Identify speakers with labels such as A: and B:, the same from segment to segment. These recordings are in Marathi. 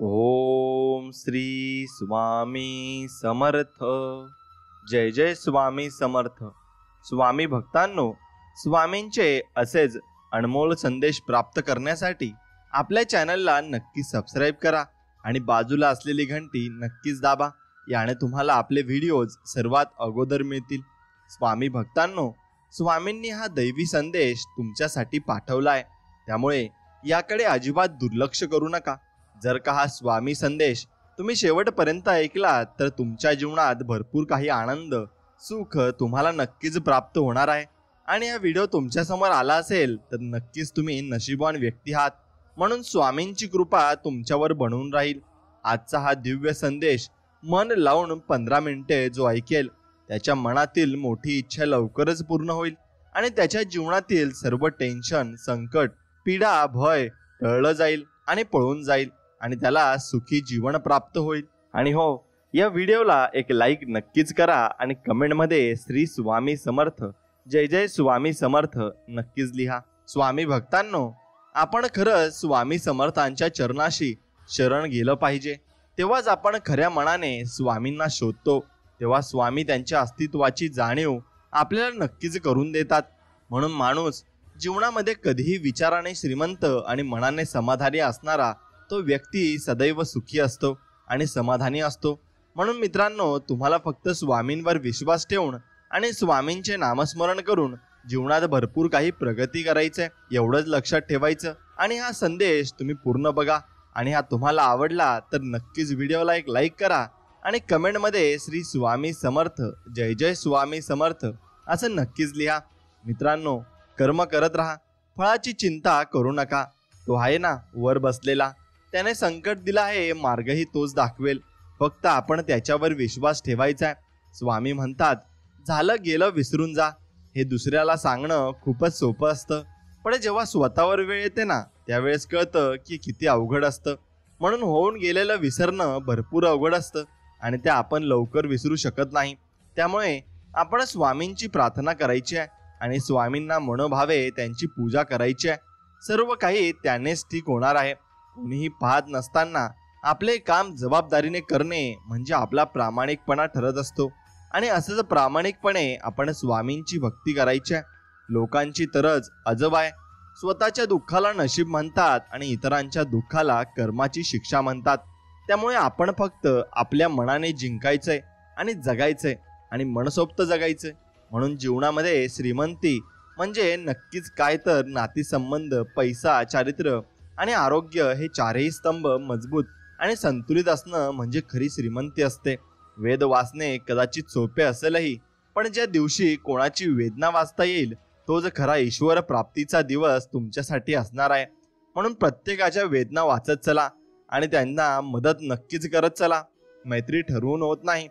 A: ओम श्री स्वामी समर्थ। जय जय स्वामी समर्थ। स्वामी भक्तांनो, स्वामींचे असेच अनमोल संदेश प्राप्त करण्यासाठी आपल्या चॅनलला नक्की सबस्क्राईब करा आणि बाजूला असलेली घंटी नक्कीच दाबा। याने तुम्हाला आपले व्हिडिओज सर्वात अगोदर मिळतील। स्वामी भक्तांनो, स्वामींनी हा दैवी संदेश तुमच्यासाठी पाठवलाय, त्यामुळे याकडे अजिबात दुर्लक्ष करू नका। जर का हा स्वामी संदेश तुम्ही शेवटपर्यंत ऐकला तर तुमच्या जीवनात भरपूर काही आनंद, सुख तुम्हाला नक्कीच प्राप्त होणार आहे। आणि हा व्हिडिओ तुमच्या समोर आला असेल तर नक्कीच तुम्ही नशीबवान व्यक्ती आहात, म्हणून स्वामींची कृपा तुमच्यावर बनून राहील। आजचा हा दिव्य संदेश मन लावून 15 मिनिटे जो ऐकेल त्याच्या मनातील मोठी इच्छा लवकरच पूर्ण होईल आणि त्याच्या जीवनातील सर्व टेन्शन, संकट, पीडा, भय टळलं जाईल आणि पळून जाईल आणि त्याला सुखी जीवन प्राप्त होईल। आणि हो, या व्हिडिओला एक लाईक नक्कीच करा आणि कमेंटमध्ये श्री स्वामी समर्थ, जय जय स्वामी समर्थ नक्कीच लिहा। स्वामी भक्तांनो, आपण खरंच स्वामी समर्थांच्या चरणाशी शरण गेलं पाहिजे, तेव्हाच आपण खऱ्या मनाने स्वामींना शोधतो। तेव्हा स्वामी त्यांच्या अस्तित्वाची जाणीव आपल्याला नक्कीच करून देतात। म्हणून माणूस जीवनामध्ये कधीही विचाराने श्रीमंत आणि मनाने समाधानी असणारा तो व्यक्ती सदैव सुखी असतो आणि समाधानी असतो। म्हणून मित्रांनो, तुम्हाला फक्त स्वामींवर विश्वास ठेवून आणि स्वामींचे नामस्मरण करून जीवनात भरपूर काही प्रगती करायचे, एवढंच लक्षात ठेवायचं। आणि हा संदेश तुम्ही पूर्ण बघा आणि हा तुम्हाला आवडला तर नक्कीच व्हिडिओला एक लाईक करा आणि कमेंटमध्ये श्री स्वामी समर्थ, जय जय स्वामी समर्थ असं नक्कीच लिहा। मित्रांनो, कर्म करत राहा, फळाची चिंता करू नका। तो आहे ना वर बसलेला, त्याने संकट दिलं आहे, मार्गही तोच दाखवेल, फक्त आपण त्याच्यावर विश्वास ठेवायचा आहे। स्वामी म्हणतात, झालं गेलं विसरून जा। हे दुसऱ्याला सांगणं खूपच सोपं असतं, पण जेव्हा स्वतःवर वेळ येते ना त्यावेळेस कळतं की किती अवघड असतं। म्हणून होऊन गेलेलं विसरणं भरपूर अवघड असतं आणि ते आपण लवकर विसरू शकत नाही। त्यामुळे आपण स्वामींची प्रार्थना करायची आहे आणि स्वामींना मनोभावे त्यांची पूजा करायची आहे। सर्व काही त्यानेच ठीक होणार आहे। कोणीही पाहत नसताना आपले काम जबाबदारीने करणे म्हणजे आपला प्रामाणिकपणा ठरत असतो आणि असंच प्रामाणिकपणे आपण स्वामींची भक्ती करायची आहे। लोकांची तरच अजब आहे, स्वतःच्या दुःखाला नशीब म्हणतात आणि इतरांच्या दुःखाला कर्माची शिक्षा म्हणतात। त्यामुळे आपण फक्त आपल्या मनाने जिंकायचंय आणि जगायचंय आणि मनसोक्त जगायचंय। म्हणून जीवनामध्ये श्रीमंती म्हणजे नक्कीच काय तर नातेसंबंध, पैसा, चारित्र्य आणि आरोग्य हे चारही स्तंभ मजबूत आणि संतुलित असणं म्हणजे खरी श्रीमंती असते। वेद वाचणे कदाचित सोपे असेलही, पण ज्या दिवशी कोणाची वेदना वाचता येईल तोच खरा ईश्वर प्राप्तीचा दिवस तुमच्यासाठी असणार आहे। म्हणून प्रत्येकाच्या वेदना वाचत चला आणि त्यांना मदत नक्कीच करत चला। मैत्री ठरवून होत नाही,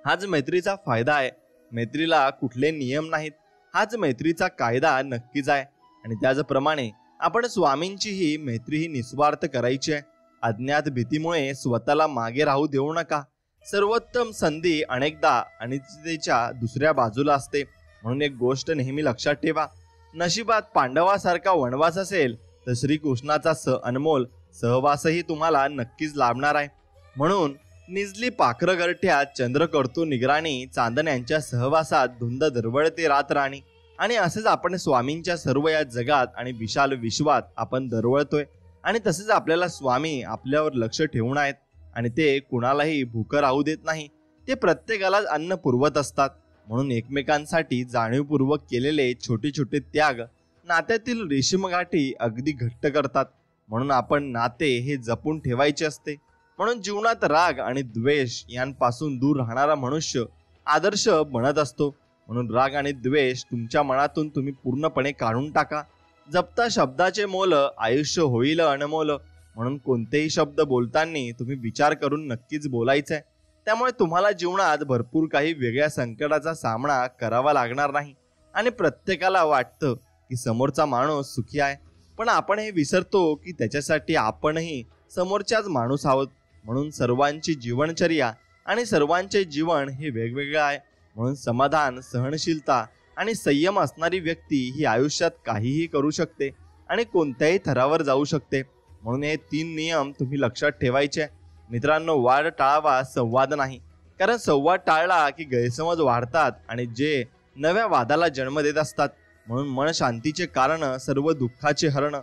A: हाच मैत्रीचा फायदा आहे। मैत्रीला कुठले नियम नाहीत, हाच मैत्रीचा कायदा नक्कीच आहे। आणि त्याचप्रमाणे आपण स्वामींचीही मैत्री ही निस्वार्थ करायची आहे। अज्ञात भीतीमुळे स्वतःला मागे राहू देऊ नका। सर्वोत्तम संधी अनेकदा अनिश्चिततेच्या दुसऱ्या बाजूला असते। म्हणून एक गोष्ट नेहमी लक्षात ठेवा, नशिबात पांडवासारखा वनवास असेल तर श्रीकृष्णाचा अनमोल सहवासही तुम्हाला नक्कीच लाभणार आहे। म्हणून निजली पाखरं घरट्यात चंद्र करतो निगराणी, चांदण्यांच्या सहवासात धुंद दरवळते रात राणी। आणि असेच आपण स्वामींच्या सर्व या जगात आणि विशाल विश्वात आपण दरवळतोय आणि तसेच आपल्याला स्वामी आपल्यावर लक्ष ठेवून आहेत आणि ते कुणालाही भूक राहू देत नाही, ते प्रत्येकालाच अन्न पुरवत असतात। म्हणून एकमेकांसाठी जाणीवपूर्वक केलेले छोटे छोटे त्याग नात्यातील रेशीमगाठी अगदी घट्ट करतात। म्हणून आपण नाते हे जपून ठेवायचे असते। म्हणून जीवनात राग आणि द्वेष यांपासून दूर राहणारा मनुष्य आदर्श बनत असतो। म्हणून राग आणि द्वेष तुमच्या मनातून तुम्ही पूर्णपणे काढून टाका। जपता शब्दाचे मोल आयुष्य होईल अनमोल। म्हणून कोणतेही शब्द बोलताना तुम्ही विचार करून नक्कीच बोलायचंय। त्यामुळे तुम्हाला जीवनात भरपूर काही वेगळ्या संकटाचा सामना करावा लागणार नाही। आणि प्रत्येकाला वाटतं की समोरचा माणूस सुखी आहे, पण आपण हे विसरतो की त्याच्यासाठी आपणही समोरच्याच माणूस आहोत। म्हणून सर्वांची जीवनचर्या आणि सर्वांचे जीवन हे वेगवेगळे आहे। म्हणून समाधान, सहनशीलता आणि संयम असणारी व्यक्ती ही आयुष्यात काहीही करू शकते आणि कोणत्याही थरावर जाऊ शकते। म्हणून हे 3 नियम तुम्ही लक्षात ठेवायचे. मित्रांनो, वाद टाळावा, संवाद नाही. कारण संवाद टाळला की गैरसमज वाढतात आणि जे नव्या वादाला जन्म देत असतात. म्हणून मन शांतीचे कारण सर्व दुःखाचे हरण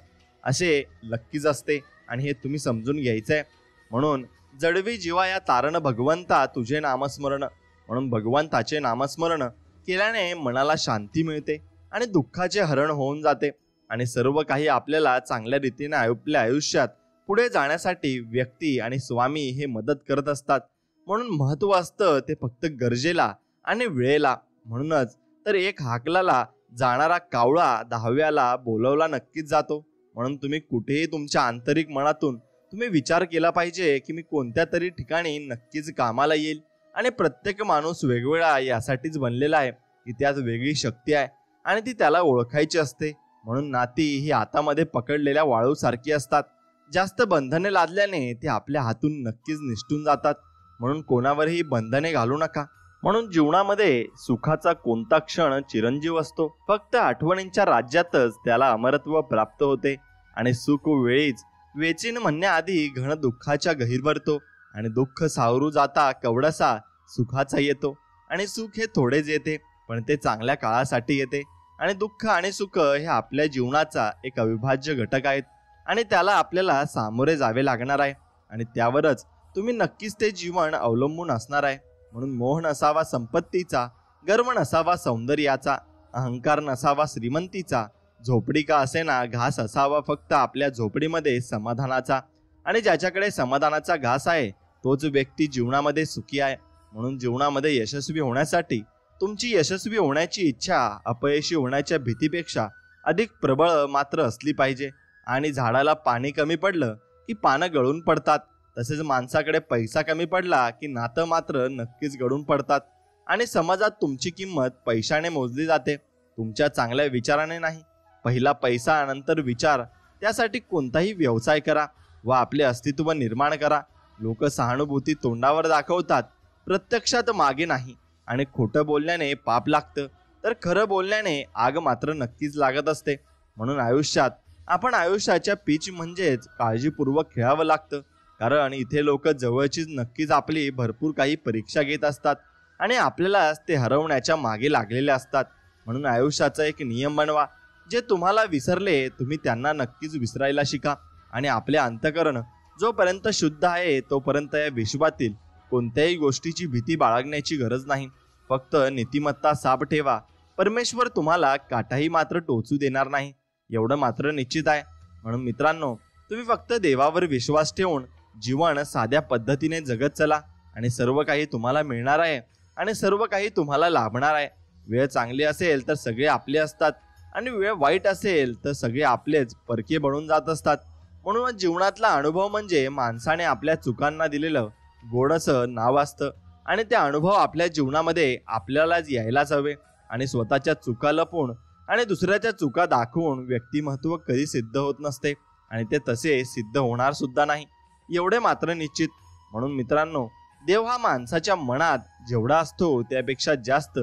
A: असे नक्कीच असते आणि हे तुम्ही समजून घ्यायचंय. म्हणून जडवी जीवा या तारण भगवंता तुझे नामस्मरण. म्हणून भगवंताचे नामस्मरण केल्याने मनाला शांती मिळते आणि दुःखाचे हरण होऊन जाते आणि सर्व काही आपल्याला चांगल्या रीतीने आपल्या आयुष्यात पुढे जाण्यासाठी व्यक्ती आणि स्वामी हे मदत करत असतात. म्हणून महत्व असतं ते फक्त गरजेला आणि वेळेला. म्हणूनच तर एक हाकलाला जाणारा कावळा 10व्याला बोलवला नक्कीच जातो. म्हणून तुम्ही कुठेही तुमच्या आंतरिक मनातून तुम्ही विचार केला पाहिजे की मी कोणत्या तरी ठिकाणी नक्कीच कामाला येईल. आणि प्रत्येक माणूस वेगवेगळा यासाठीच बनलेला आहे की त्यात वेगळी शक्ती आहे आणि ती त्याला ओळखायची असते. म्हणून नाती ही हातामध्ये पकडलेल्या वाळूसारखी असतात. जास्त बंधने लादल्याने ते आपल्या हातून नक्कीच निसटून जातात. म्हणून कोणावरही बंधने घालू नका. म्हणून जीवनामध्ये सुखाचा कोणता क्षण चिरंजीव असतो. फक्त आठवणींच्या राज्यातच त्याला अमरत्व प्राप्त होते आणि सुख वेळीच वेचीन म्हणण्याआधी घन दुःखाच्या गहीर भरतो आणि दुःख सावरू जाता कवडसा सुखाचा येतो. आणि सुख हे थोडेच येते पण ते चांगल्या काळासाठी येते आणि दुःख आणि सुख हे आपल्या जीवनाचा एक अविभाज्य घटक आहेत आणि त्याला आपल्याला सामोरे जावे लागणार आहे आणि त्यावरच तुम्ही नक्कीच ते जीवन अवलंबून असणार आहे. म्हणून मोह नसावा संपत्तीचा, गर्व नसावा सौंदर्याचा, अहंकार नसावा श्रीमंतीचा, झोपडी का असेना घास असावा फक्त आपल्या झोपडीमध्ये समाधानाचा. आणि ज्याच्याकडे समाधानाचा घास आहे तोच व्यक्ती जीवनामध्ये सुखी आहे. म्हणून जीवनामध्ये यशस्वी होण्यासाठी तुमची यशस्वी होण्याची इच्छा अपयशी होण्याच्या भीतीपेक्षा अधिक प्रबळ मात्र असली पाहिजे. आणि झाडाला पाणी कमी पडलं की पानं गळून पडतात, तसेच माणसाकडे पैसा कमी पडला की नातं मात्र नक्कीच गळून पडतात. आणि समाजात तुमची किंमत पैशाने मोजली जाते, तुमच्या चांगल्या विचाराने नाही. पहिला पैसा नंतर विचार. त्यासाठी कोणताही व्यवसाय करा व आपले अस्तित्व निर्माण करा. लोक सहानुभूती तोंडावर दाखवतात, प्रत्यक्षात मागे नाही. आणि खोटं बोलल्याने पाप लागतं तर खरं बोलल्याने आग मात्र नक्कीच लागत असते. म्हणून आयुष्यात आपण आयुष्याच्या पीच म्हणजेच काळजीपूर्वक खेळावं लागतं. कारण इथे लोक जवळचीच नक्कीच आपली भरपूर काही परीक्षा घेत असतात आणि आपल्याला ते हरवण्याच्या मागे लागलेले असतात. म्हणून आयुष्याचा एक नियम बनवा. जे तुम्हाला विसरले तुम्ही त्यांना नक्कीच विसरायला शिका. आणि आपले अंतःकरण जोपर्यंत शुद्ध आहे तोपर्यंत या विश्वातील कोणत्याही गोष्टीची भीती बाळगण्याची गरज नाही. फक्त नीतिमत्ता साफ ठेवा. परमेश्वर तुम्हाला काटाही मात्र टोचू देणार नाही, एवढं मात्र निश्चित आहे. म्हणून मित्रांनो, तुम्ही फक्त देवावर विश्वास ठेवून जीवन साध्या पद्धतीने जगत चला आणि सर्व काही तुम्हाला मिळणार आहे आणि सर्व काही तुम्हाला लाभणार आहे. वेळ चांगली असेल तर सगळे आपले असतात आणि वेळ वाईट असेल तर सगळे आपलेच परके बनून जात असतात. म्हणून जीवनातला अनुभव म्हणजे माणसाने आपल्या चुकांना दिलेलं गोडसं नाव असतं आणि ते अनुभव आपल्या जीवनामध्ये आपल्यालाच यायलाच हवे. आणि स्वतःच्या चुका लपवून आणि दुसऱ्याच्या चुका दाखवून व्यक्तिमत्व कधी सिद्ध होत नसते आणि ते तसे सिद्ध होणार सुद्धा नाही, एवढे मात्र निश्चित. म्हणून मित्रांनो, देव हा माणसाच्या मनात जेवढा असतो त्यापेक्षा जास्त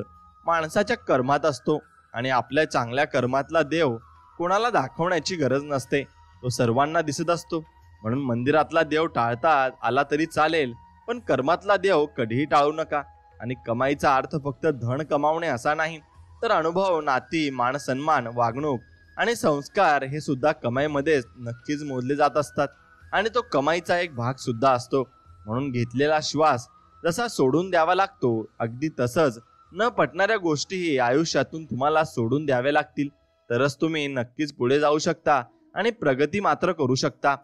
A: माणसाच्या कर्मात असतो आणि आपल्या चांगल्या कर्मातला देव कोणाला दाखवण्याची गरज नसते, तो सर्वांना दिसत असतो. म्हणून मंदिरातला देव टाळता आला तरी चालेल पण कर्मातला देव कधीही टाळू नका. आणि कमाईचा अर्थ फक्त धन कमावणे असा नाही, तर अनुभव, नाती, मान सन्मान, वागणूक आणि संस्कार हे सुद्धा कमाईमध्येच नक्कीच मोजले जात असतात आणि तो कमाईचा एक भाग सुद्धा असतो. म्हणून घेतलेला श्वास जसा सोडून द्यावा लागतो अगदी तसंच न पटणाऱ्या गोष्टीही आयुष्यातून तुम्हाला सोडून द्याव्या लागतील, तरच तुम्ही नक्कीच पुढे जाऊ शकता आणि प्रगती मात्र करू शकता.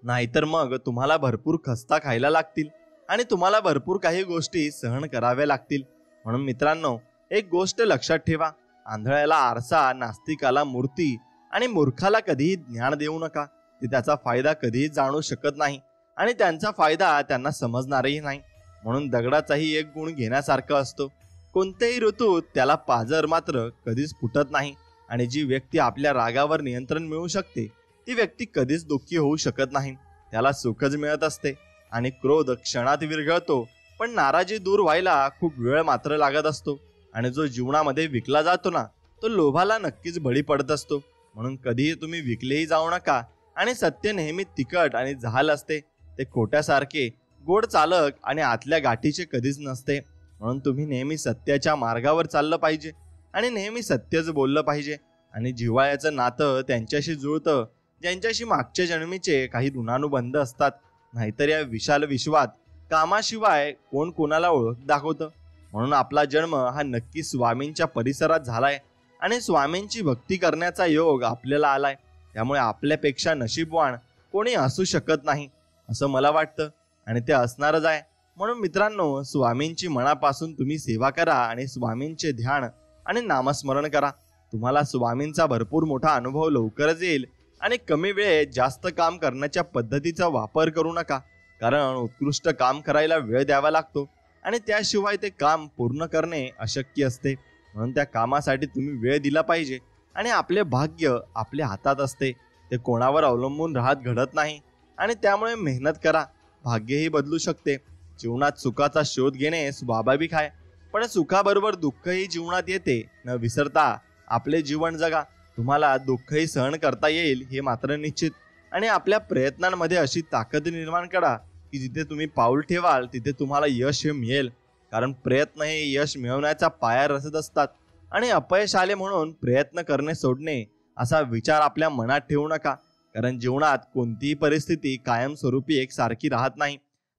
A: नाहीतर मग तुम्हाला भरपूर खस्ता खायला लागतील आणि तुम्हाला भरपूर काही गोष्टी सहन कराव्या लागतील. म्हणून मित्रांनो, एक गोष्ट लक्षात ठेवा. आंधळ्याला आरसा, नास्तिकाला मूर्ती आणि मूर्खाला कधीही ज्ञान देऊ नका. ते त्याचा फायदा कधीही जाणू शकत नाही आणि त्यांचा फायदा त्यांना समजणारही नाही. म्हणून दगडाचाही एक गुण घेण्यासारखा असतो. कोणत्याही ऋतूत त्याला पाझर मात्र कधीच फुटत नाही. आणि जी व्यक्ती आपल्या रागावर नियंत्रण मिळवू शकते ती व्यक्ती कधीच दुःखी होऊ शकत नाही, त्याला सुखच मिळत असते. आणि क्रोध क्षणात विरघळतो पण नाराजी दूर व्हायला खूप वेळ मात्र लागत असतो. आणि जो जीवनामध्ये विकला जातो ना तो लोभाला नक्कीच बळी पडत असतो. म्हणून कधीही तुम्ही विकलेही जाऊ नका आणि सत्य नेहमी तिखट आणि जहाल असते. ते खोट्यासारखे गोड चालक आणि आतल्या गाठीचे कधीच नसते. म्हणून तुम्ही नेहमी सत्याच्या मार्गावर चाललं पाहिजे आणि नेहमी सत्यच बोललं पाहिजे. आणि जिव्हाळ्याचं नातं त्यांच्याशी जुळतं ज्यांच्याशी मागच्या जन्मीचे काही ऋणानुबंध असतात. नाहीतर या विशाल विश्वात कामाशिवाय कोण कोणाला ओळख दाखवतं. म्हणून आपला जन्म हा नक्की स्वामींच्या परिसरात झालाय आणि स्वामींची भक्ती करण्याचा योग आपल्याला आलाय. त्यामुळे आपल्यापेक्षा नशीबवान कोणी असू शकत नाही असं मला वाटतं आणि ते असणारच आहे. म्हणून मित्रांनो, स्वामींची मनापासून तुम्ही सेवा करा आणि स्वामींचे ध्यान आणि नामस्मरण करा. तुम्हाला स्वामींचा भरपूर मोठा अनुभव लवकरच येईल. आणि कमी वेळेत जास्त काम करण्याच्या पद्धतीचा वापर करू नका, कारण उत्कृष्ट काम करायला वेळ द्यावा लागतो आणि त्याशिवाय ते काम पूर्ण करणे अशक्य असते. म्हणून त्या कामासाठी तुम्ही वेळ दिला पाहिजे आणि आपले भाग्य आपल्या हातात असते. ते कोणावर अवलंबून राहत घडत नाही आणि त्यामुळे मेहनत करा. भाग्यही बदलू शकते. जीवनात सुखाचा शोध घेणे स्वाभाविक आहे, पण सुखाबरोबर दुःखही जीवनात येते. न विसरता आपले जीवन जगा. तुम्हाला दुःखही सहन करता येईल हे मात्र निश्चित. आणि आपल्या प्रयत्नांमध्ये अशी ताकद निर्माण करा की जिथे तुम्ही पाऊल ठेवाल तिथे तुम्हाला यश हे मिळेल. कारण प्रयत्न हे यश मिळवण्याचा पाया रचत असतात. आणि अपयश आले म्हणून प्रयत्न करणे सोडणे असा विचार आपल्या मनात ठेवू नका, कारण जीवनात कोणतीही परिस्थिती कायमस्वरूपी एकसारखी राहत नाही.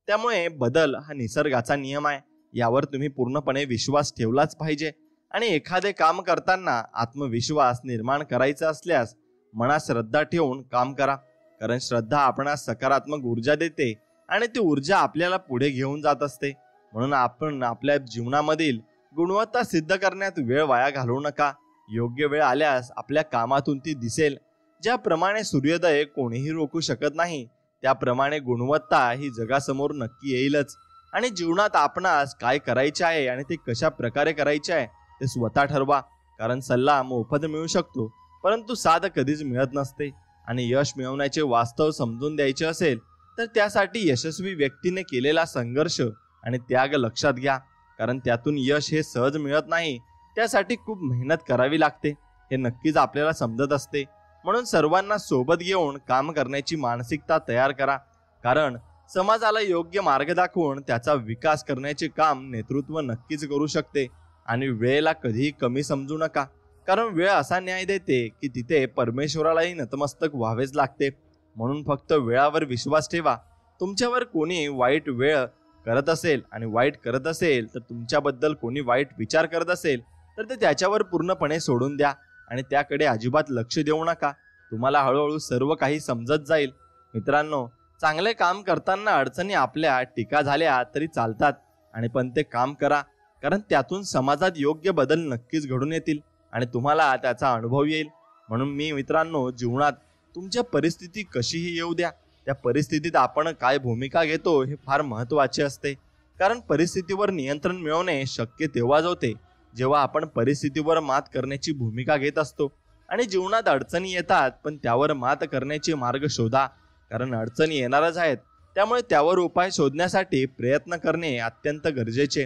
A: त्यामुळे बदल हा निसर्गाचा नियम आहे, यावर तुम्ही पूर्णपणे विश्वास ठेवलाच पाहिजे. आणि एखादे काम करताना आत्मविश्वास निर्माण करायचा असल्यास मनात श्रद्धा ठेवून काम करा, कारण श्रद्धा आपणास सकारात्मक ऊर्जा देते आणि ती ऊर्जा आपल्याला पुढे घेऊन जात असते. म्हणून आपण आपल्या जीवनामधील गुणवत्ता सिद्ध करण्यात वेळ वाया घालवू नका. योग्य वेळ आल्यास आपल्या कामातून ती दिसेल. ज्याप्रमाणे सूर्योदय कोणीही रोखू शकत नाही, त्याप्रमाणे गुणवत्ता ही जगासमोर नक्की येईलच. आणि जीवनात आपणास काय करायचे आहे आणि ते कशा प्रकारे करायचे आहे ते स्वतः ठरवा, कारण सल्ला मोफत मिळू शकतो परंतु साथ कधीच मिळत नसते. आणि यश मिळवण्याचे वास्तव समजून द्यायचे असेल तर त्यासाठी यशस्वी व्यक्तीने केलेला संघर्ष आणि त्याग लक्षात घ्या, कारण त्यातून यश हे सहज मिळत नाही. त्यासाठी खूप मेहनत करावी लागते, हे नक्कीच आपल्याला समजत असते. म्हणून सर्वांना सोबत घेऊन काम करण्याची मानसिकता तयार करा, कारण समाजाला योग्य मार्ग दाखवून त्याचा विकास करण्याचे काम नेतृत्व नक्कीच करू शकते. आणि वेळेला कधीही कमी समजू नका, कारण वेळ असा न्याय देते की तिथे परमेश्वरालाही नतमस्तक व्हावेच लागते. म्हणून फक्त वेळावर विश्वास ठेवा. तुमच्यावर कोणी वाईट वेळ करत असेल आणि वाईट करत असेल तर तुमच्याबद्दल कोणी वाईट विचार करत असेल तर ते त्याच्यावर पूर्णपणे सोडून द्या आणि त्याकडे अजिबात लक्ष देऊ नका. तुम्हाला हळूहळू सर्व काही समजत जाईल. मित्रांनो, चांगले काम करताना अडचणी आपल्या टीका झाल्या तरी चालतात, आणि पण ते काम करा, कारण त्यातून समाजात योग्य बदल नक्कीच घडून येतील आणि तुम्हाला त्याचा अनुभव येईल. म्हणून मी मित्रांनो, जीवनात तुमच्या परिस्थिती कशीही येऊ द्या, त्या परिस्थितीत आपण काय भूमिका घेतो हे फार महत्त्वाचे असते. कारण परिस्थितीवर नियंत्रण मिळवणे शक्य तेव्हाच होते जेव्हा आपण परिस्थितीवर मात करण्याची भूमिका घेत असतो. आणि जीवनात अडचणी येतात, पण त्यावर मात करण्याचे मार्ग शोधा, कारण अडचणी येणारच आहेत. त्यामुळे त्यावर उपाय शोधण्यासाठी प्रयत्न करणे अत्यंत गरजेचे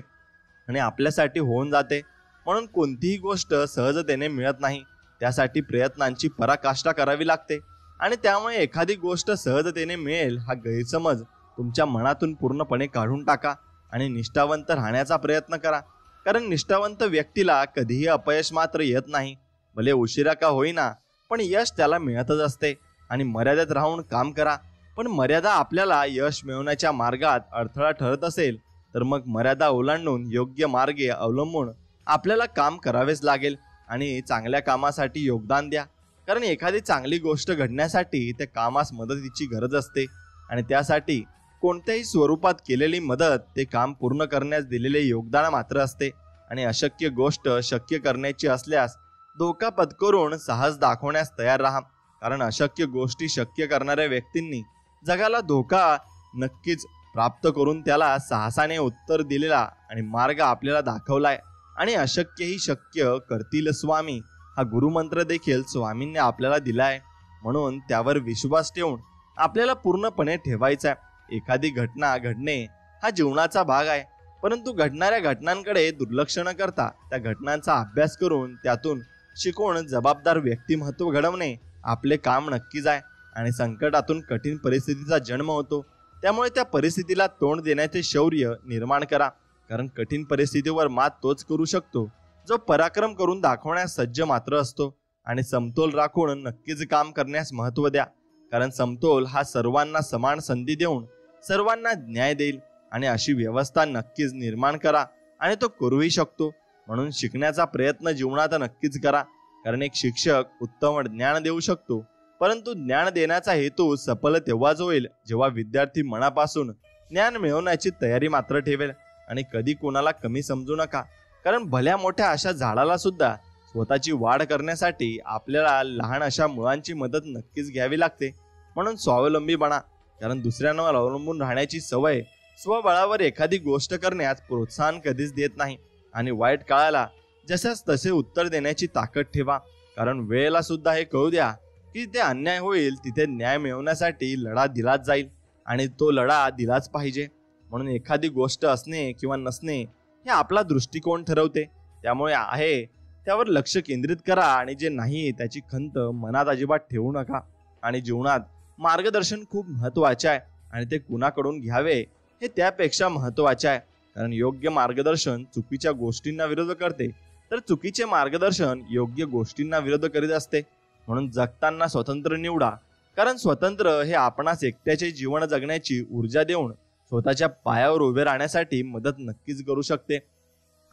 A: आणि आपल्यासाठी होऊन जाते. म्हणून कोणतीही गोष्ट सहजतेने मिळत नाही, त्यासाठी प्रयत्नांची पराकाष्ठा करावी लागते. आणि त्यामुळे एखादी गोष्ट सहजतेने मिळेल हा गैरसमज तुमच्या मनातून पूर्णपणे काढून टाका आणि निष्ठावंत राहण्याचा प्रयत्न करा, कारण निष्ठावंत व्यक्तीला कधीही अपयश मात्र येत नाही. भले उशिरा का होईना, पण यश त्याला मिळतच असते. आणि मर्यादेत राहून काम करा. पण मर्यादा आपल्याला यश मिळवण्याच्या मार्गात अडथळा ठरत असेल तर मग मर्यादा ओलांडून योग्य मार्गे अवलंबून आपल्याला काम करावेच लागेल. आणि चांगल्या कामासाठी योगदान द्या, कारण एखादी चांगली गोष्ट घडण्यासाठी त्या कामास मदतीची गरज असते. आणि त्यासाठी कोणत्याही स्वरूपात केलेली मदत ते काम पूर्ण करण्यास दिलेले योगदान मात्र असते. आणि अशक्य गोष्ट शक्य करण्याची असल्यास धोका पत्करून साहस दाखवण्यास तयार राहा, कारण अशक्य गोष्टी शक्य करणाऱ्या व्यक्तींनी जगाला धोका नक्कीच प्राप्त करून त्याला साहसाने उत्तर दिलेला आणि मार्ग आपल्याला दाखवलाय. आणि अशक्यही शक्य करतील स्वामी हा गुरुमंत्र देखील स्वामींनी आपल्याला दिलाय. म्हणून त्यावर विश्वास ठेवून आपल्याला पूर्णपणे ठेवायचा आहे. एखादी घटना घडणे हा जीवनाचा भाग आहे, परंतु घडणाऱ्या घटनांकडे दुर्लक्ष न करता त्या घटनांचा अभ्यास करून त्यातून शिकवून जबाबदार व्यक्तिमत्व घडवणे आपले काम नक्कीच आहे. आणि संकटातून कठीण परिस्थितीचा जन्म होतो. त्यामुळे त्या परिस्थितीला तोंड देण्याचे शौर्य निर्माण करा, कारण कठीण परिस्थितीवर मात तोच करू शकतो जो पराक्रम करून दाखवण्यास सज्ज मात्र असतो. आणि समतोल राखून नक्कीच काम करण्यास महत्त्व द्या, कारण समतोल हा सर्वांना समान संधी देऊन सर्वांना न्याय देईल. आणि अशी व्यवस्था नक्कीच निर्माण करा आणि तो करूही शकतो. म्हणून शिकण्याचा प्रयत्न जीवनात नक्कीच करा, कारण एक शिक्षक उत्तम ज्ञान देऊ शकतो, परंतु ज्ञान देण्याचा हेतू सफल तेव्हाच होईल जेव्हा विद्यार्थी मनापासून ज्ञान मिळवण्याची तयारी मात्र ठेवेल. आणि कधी कोणाला कमी समजू नका, कारण भल्या मोठ्या अशा झाडाला सुद्धा स्वतःची वाढ करण्यासाठी आपल्याला लहान अशा मुळांची मदत नक्कीच घ्यावी लागते. म्हणून स्वावलंबी बना, कारण दुसऱ्यांवर अवलंबून राहण्याची सवय स्वबळावर एखादी गोष्ट करण्यास प्रोत्साहन कधीच देत नाही. आणि वाईट काळाला जशास तसे उत्तर देण्याची ताकद ठेवा, कारण वेळेला सुद्धा हे कळू द्या की जिथे अन्याय होईल तिथे न्याय मिळवण्यासाठी लढा दिलाच जाईल आणि तो लढा दिलाच पाहिजे. म्हणून एखादी गोष्ट असणे किंवा नसणे हे आपला दृष्टिकोन ठरवते. त्यामुळे आहे त्यावर लक्ष केंद्रित करा आणि जे नाही त्याची खंत मनात अजिबात ठेवू नका. आणि जीवनात मार्गदर्शन खूप महत्त्वाचे आहे आणि ते कुणाकडून घ्यावे हे त्यापेक्षा महत्त्वाचे आहे, कारण योग्य मार्गदर्शन चुकीच्या गोष्टींना विरोध करते, तर चुकीचे मार्गदर्शन योग्य गोष्टींना विरोध करीत असते. म्हणून जगताना स्वतंत्र निवडा, कारण स्वतंत्र हे आपणास एकट्याचे जीवन जगण्याची ऊर्जा देऊन स्वतःच्या पायावर उभे राहण्यासाठी मदत नक्कीच करू शकते.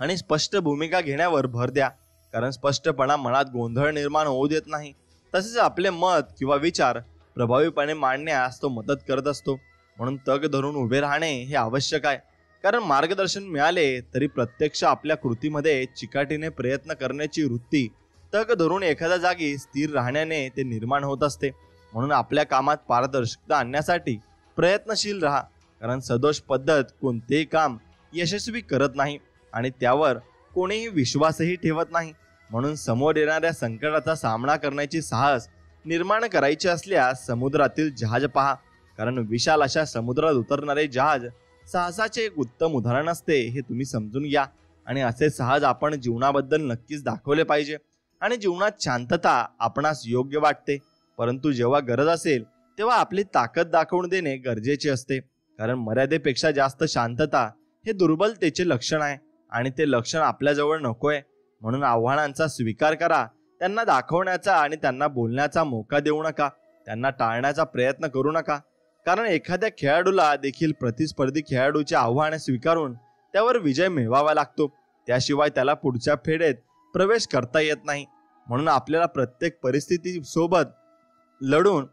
A: आणि स्पष्ट भूमिका घेण्यावर भर द्या, कारण स्पष्टपणा मनात गोंधळ निर्माण होऊ देत नाही. तसेच आपले मत किंवा विचार प्रभावीपणे मांडण्यास तो मदत करत असतो. म्हणून तग धरून उभे राहणे हे आवश्यक आहे, कारण मार्गदर्शन मिळाले तरी प्रत्यक्ष आपल्या कृतीमध्ये चिकाटीने प्रयत्न करण्याची वृत्ती तग धरून एखाद्या जागी स्थिर राहण्याने ते निर्माण होत असते. म्हणून आपल्या कामात पारदर्शकता आणण्यासाठी प्रयत्नशील राहा, कारण सदोष पद्धत कोणतेही काम यशस्वी करत नाही आणि त्यावर कोणीही विश्वासही ठेवत नाही. म्हणून समोर येणाऱ्या संकटाचा सामना करण्याची साहस निर्माण करायचे असल्यास समुद्रातील जहाज पहा, कारण विशाल अशा समुद्रात उतरणारे जहाज साहसाचे एक उत्तम उदाहरण असते हे तुम्ही समजून घ्या. आणि असे साहस आपण जीवनाबद्दल नक्कीच दाखवले पाहिजे. आणि जीवनात शांतता आपणास योग्य वाटते, परंतु जेव्हा गरज असेल तेव्हा आपली ताकद दाखवून देणे गरजेचे असते, कारण मर्यादेपेक्षा जास्त शांतता हे दुर्बलतेचे लक्षण आहे आणि ते लक्षण आपल्याजवळ नकोय. म्हणून आव्हानांचा स्वीकार करा, त्यांना दाखवण्याचा आणि त्यांना बोलण्याचा मोका देऊ नका, त्यांना टाळण्याचा प्रयत्न करू नका, कारण एखाद्या खेळाडूला देखील प्रतिस्पर्धी खेळाडूचे आव्हान स्वीकारून त्यावर विजय मिळवावा लागतो, त्याशिवाय त्याला पुढच्या फेरीत प्रवेश करता येत नाही. म्हणून आपल्याला प्रत्येक परिस्थिती सोबत लढून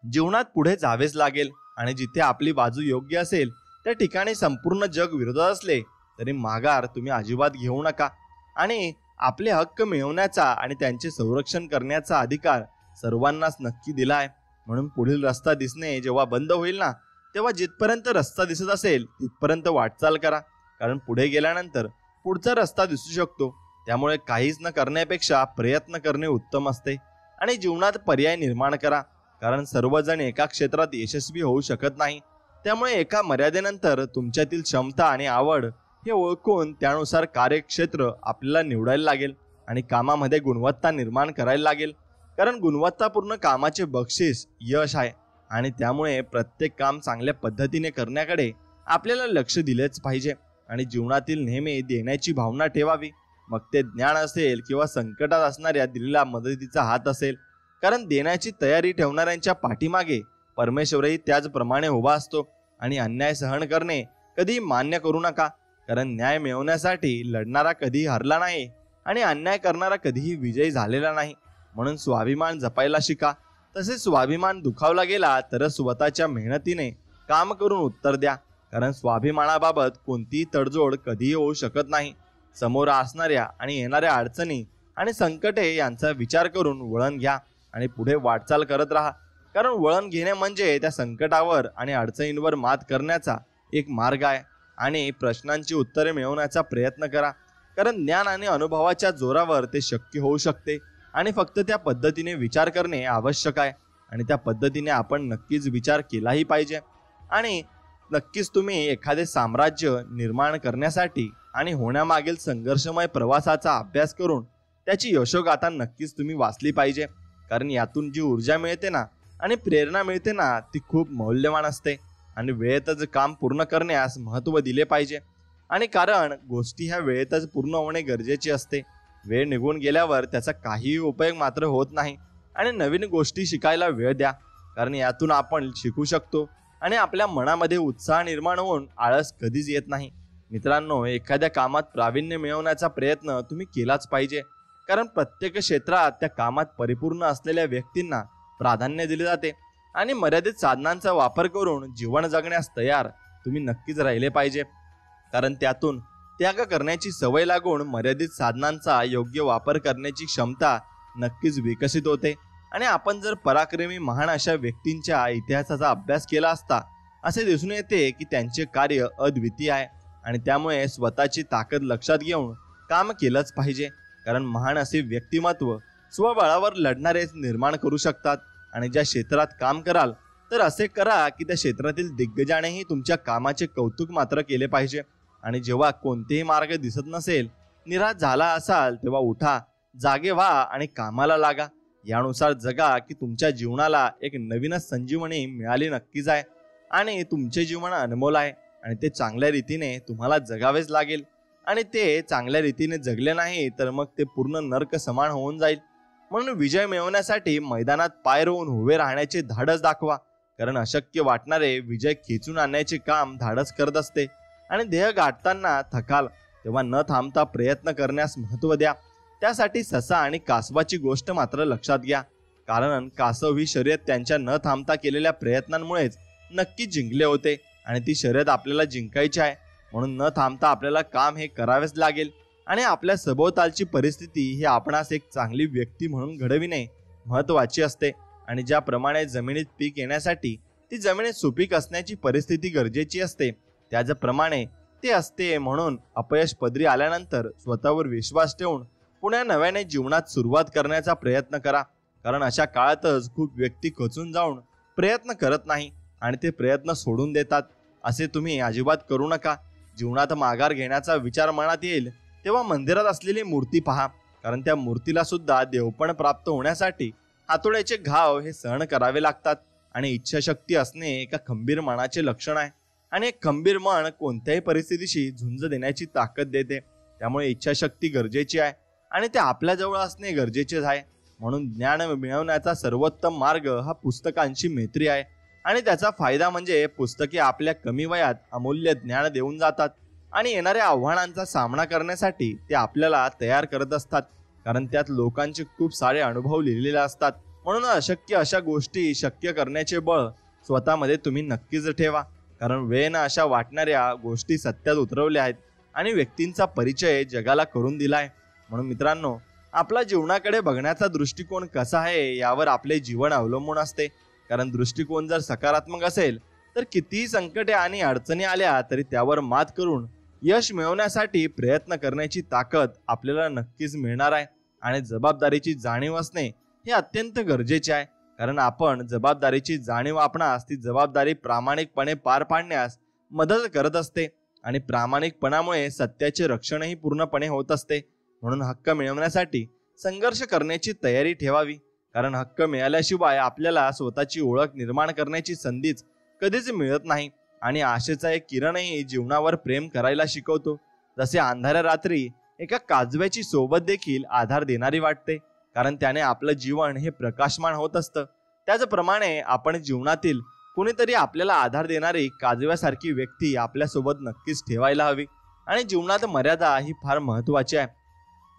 A: जीवनात पुढे जावेच लागेल. आणि जिथे आपली बाजू योग्य असेल त्या ठिकाणी संपूर्ण जग विरोधात असले तरी माघार तुम्ही अजिबात घेऊ नका. आणि आपले हक्क मिळवण्याचा आणि त्यांचे संरक्षण करण्याचा अधिकार सर्वांनाच नक्की दिला आहे. म्हणून पुढील रस्ता दिसणे जेव्हा बंद होईल ना, तेव्हा जिथपर्यंत रस्ता दिसत असेल तिथपर्यंत वाटचाल करा, कारण पुढे गेल्यानंतर पुढचा रस्ता दिसू शकतो. त्यामुळे काहीच न करण्यापेक्षा प्रयत्न करणे उत्तम असते. आणि जीवनात पर्याय निर्माण करा, कारण सर्वजण एका क्षेत्रात यशस्वी होऊ शकत नाही. त्यामुळे एका मर्यादेनंतर तुमच्यातील क्षमता आणि आवड हे ओळखून त्यानुसार कार्यक्षेत्र आपल्याला निवडायला लागेल आणि कामामध्ये गुणवत्ता निर्माण करायला लागेल, कारण गुणवत्तापूर्ण कामाचे बक्षीस यश आहे. आणि त्यामुळे प्रत्येक काम चांगल्या पद्धतीने करण्याकडे आपल्याला लक्ष दिलेच पाहिजे. आणि जीवनातील नेहमी देण्याची भावना ठेवावी, मग ते ज्ञान असेल किंवा संकटात असणाऱ्या दिलेल्या मदतीचा हात असेल, कारण देण्याची तयारी ठेवणाऱ्यांच्या पाठीमागे परमेश्वरही त्याचप्रमाणे उभा असतो. आणि अन्याय सहन करणे कधी मान्य करू नका, कारण न्याय मिळवण्यासाठी लढणारा कधीही हरला नाही आणि अन्याय करणारा कधीही विजयी झालेला नाही. म्हणून स्वाभिमान जपायला शिका. तसेच स्वाभिमान दुखावला गेला तर स्वतःच्या मेहनतीने काम करून उत्तर द्या, कारण स्वाभिमानाबाबत कोणतीही तडजोड कधीही होऊ शकत नाही. समोर असणाऱ्या आणि येणाऱ्या अडचणी आणि संकटे यांचा विचार करून वळण घ्या आणि पुढे वाटचाल करत राहा, कारण वळण घेणे म्हणजे त्या संकटावर आणि अडचणींवर मात करण्याचा एक मार्ग आहे. आणि प्रश्नांची उत्तरे मिळवण्याचा प्रयत्न करा, कारण ज्ञान आणि अनुभवाच्या जोरावर ते शक्य होऊ शकते. आणि फक्त त्या पद्धतीने विचार करणे आवश्यक आहे आणि त्या पद्धतीने आपण नक्कीच विचार केलाही पाहिजे. आणि नक्कीच तुम्ही एखादे साम्राज्य निर्माण करण्यासाठी आणि होण्यामागील संघर्षमय प्रवासाचा अभ्यास करून त्याची यशोगाथा नक्कीच तुम्ही वाचली पाहिजे, कारण यातून जी ऊर्जा मिळते ना आणि प्रेरणा मिळते ना, ती खूप मौल्यवान असते. आणि वेळेतच काम पूर्ण करण्यास महत्त्व दिले पाहिजे. आणि कारण गोष्टी ह्या वेळेतच पूर्ण होणे गरजेचे असते. वेळ निघून गेल्यावर त्याचा काहीही उपयोग मात्र होत नाही. आणि नवीन गोष्टी शिकायला वेळ द्या, कारण यातून आपण शिकू शकतो आणि आपल्या मनामध्ये उत्साह निर्माण होऊन आळस कधीच येत नाही. मित्रांनो, एखाद्या कामात प्रावीण्य मिळवण्याचा प्रयत्न तुम्ही केलाच पाहिजे, कारण प्रत्येक क्षेत्रात त्या कामात परिपूर्ण असलेल्या व्यक्तींना प्राधान्य दिले जाते. आणि मर्यादित साधनांचा वापर करून जीवन जगण्यास तयार तुम्ही नक्कीच राहिले पाहिजे, कारण त्यातून त्याग करण्याची सवय लागून मर्यादित साधनांचा योग्य वापर करण्याची क्षमता नक्कीच विकसित होते. आणि आपण जर पराक्रमी महान अशा व्यक्तींच्या इतिहासाचा अभ्यास केला असता, असे दिसून येते की त्यांचे कार्य अद्वितीय आहे. आणि त्यामुळे स्वतःची ताकद लक्षात घेऊन काम केलंच पाहिजे, कारण महान असे व्यक्तिमत्व स्वबळावर लढणारेच निर्माण करू शकतात. आणि ज्या क्षेत्रात काम कराल तर असे करा की त्या क्षेत्रातील दिग्गजानेही तुमच्या कामाचे कौतुक मात्र केले पाहिजे. आणि जेव्हा कोणतेही मार्ग दिसत नसेल, निराश झाला असाल, तेव्हा उठा, जागे व्हा आणि कामाला लागा. यानुसार जगा की तुमच्या जीवनाला एक नवीनच संजीवनी मिळाली नक्कीच आहे. आणि तुमचे जीवन अनमोल आहे आणि ते चांगल्या रीतीने तुम्हाला जगावेच लागेल. आणि ते चांगल्या रीतीने जगले नाही तर मग ते पूर्ण नर्क समान होऊन जाईल. म्हणून विजय मिळवण्यासाठी मैदानात पाय रोवून उभे राहण्याचे धाडस दाखवा, कारण अशक्य वाटणारे विजय खेचून आणण्याचे काम धाडस करत असते. आणि ध्येय गाठताना थकाल तेव्हा न थांबता प्रयत्न करण्यास महत्त्व द्या. त्यासाठी ससा आणि कासवाची गोष्ट मात्र लक्षात घ्या, कारण कासव ही शर्यत त्यांच्या न थांबता केलेल्या प्रयत्नांमुळेच नक्की जिंकले होते. आणि ती शर्यत आपल्याला जिंकायची आहे, म्हणून न थांबता आपल्याला काम हे करावेच लागेल. आणि आपल्या सभोवतालची परिस्थिती ही आपणास एक चांगली व्यक्ती म्हणून घडविणे महत्त्वाची असते. आणि ज्याप्रमाणे जमिनीत पीक येण्यासाठी ती जमिनीत सुपीक असण्याची परिस्थिती गरजेची असते, त्याचप्रमाणे ते असते. म्हणून अपयश पदरी आल्यानंतर स्वतःवर विश्वास ठेवून पुन्हा नव्याने जीवनात सुरुवात करण्याचा प्रयत्न करा, कारण अशा काळातच खूप व्यक्ती खचून जाऊन प्रयत्न करत नाही आणि ते प्रयत्न सोडून देतात. असे तुम्ही अजिबात करू नका. जीवनात माघार घेण्याचा विचार मनात येईल तेव्हा मंदिरात असलेली मूर्ती पहा, कारण त्या मूर्तीला सुद्धा देवपण प्राप्त होण्यासाठी हातोड्याचे घाव हे सहन करावे लागतात. आणि इच्छाशक्ती असणे एका खंबीर मनाचे लक्षण आहे. आणि एक खंबीर मन कोणत्याही परिस्थितीशी झुंज देण्याची ताकद देते. त्यामुळे इच्छाशक्ती गरजेची आहे आणि ते आपल्याजवळ असणे गरजेचेच आहे. म्हणून ज्ञान मिळवण्याचा सर्वोत्तम मार्ग हा पुस्तकांची मैत्री आहे. आणि त्याचा फायदा म्हणजे पुस्तके आपल्या कमी वयात अमूल्य ज्ञान देऊन जातात आणि येणाऱ्या आव्हानांचा सामना करण्यासाठी ते आपल्याला तयार करत असतात, कारण त्यात लोकांचे खूप सारे अनुभव लिहिलेले असतात. म्हणून अशक्य अशा गोष्टी शक्य करण्याचे बळ स्वतःमध्ये तुम्ही नक्कीच ठेवा, कारण वेळेनं अशा वाटणाऱ्या गोष्टी सत्यात उतरवल्या आहेत आणि व्यक्तींचा परिचय जगाला करून दिला आहे. म्हणून मित्रांनो, आपला जीवनाकडे बघण्याचा दृष्टिकोन कसा आहे यावर आपले जीवन अवलंबून असते. कारण दृष्टिकोन जर सकारात्मक असेल तर कितीही संकटे आणि अडचणी आल्या तरी त्यावर मात करून यश मिळवण्यासाठी प्रयत्न करण्याची ताकद आपल्याला नक्कीच मिळणार आहे. आणि जबाबदारीची जाणीव असणे हे अत्यंत गरजेचे आहे, कारण आपण जबाबदारीची जाणीव आपणास ती जबाबदारी प्रामाणिकपणे पार पाडण्यास मदत करत असते. आणि प्रामाणिकपणामुळे सत्याचे रक्षणही पूर्णपणे होत असते. म्हणून हक्क मिळवण्यासाठी संघर्ष करण्याची तयारी ठेवावी, कारण हक्क मिळाल्याशिवाय आपल्याला स्वतःची ओळख निर्माण करण्याची संधीच कधीच मिळत नाही. आणि आशेचा एक किरणही जीवनावर प्रेम करायला शिकवतो. जसे अंधाऱ्या रात्री एका काजव्याची सोबत देखील आधार देणारी वाटते, कारण त्याने आपलं जीवन हे प्रकाशमान होत असतं. त्याचप्रमाणे आपण जीवनातील कुणीतरी आपल्याला आधार देणारी काजव्यासारखी व्यक्ती आपल्यासोबत नक्कीच ठेवायला हवी. आणि जीवनात मर्यादा ही फार महत्त्वाची आहे,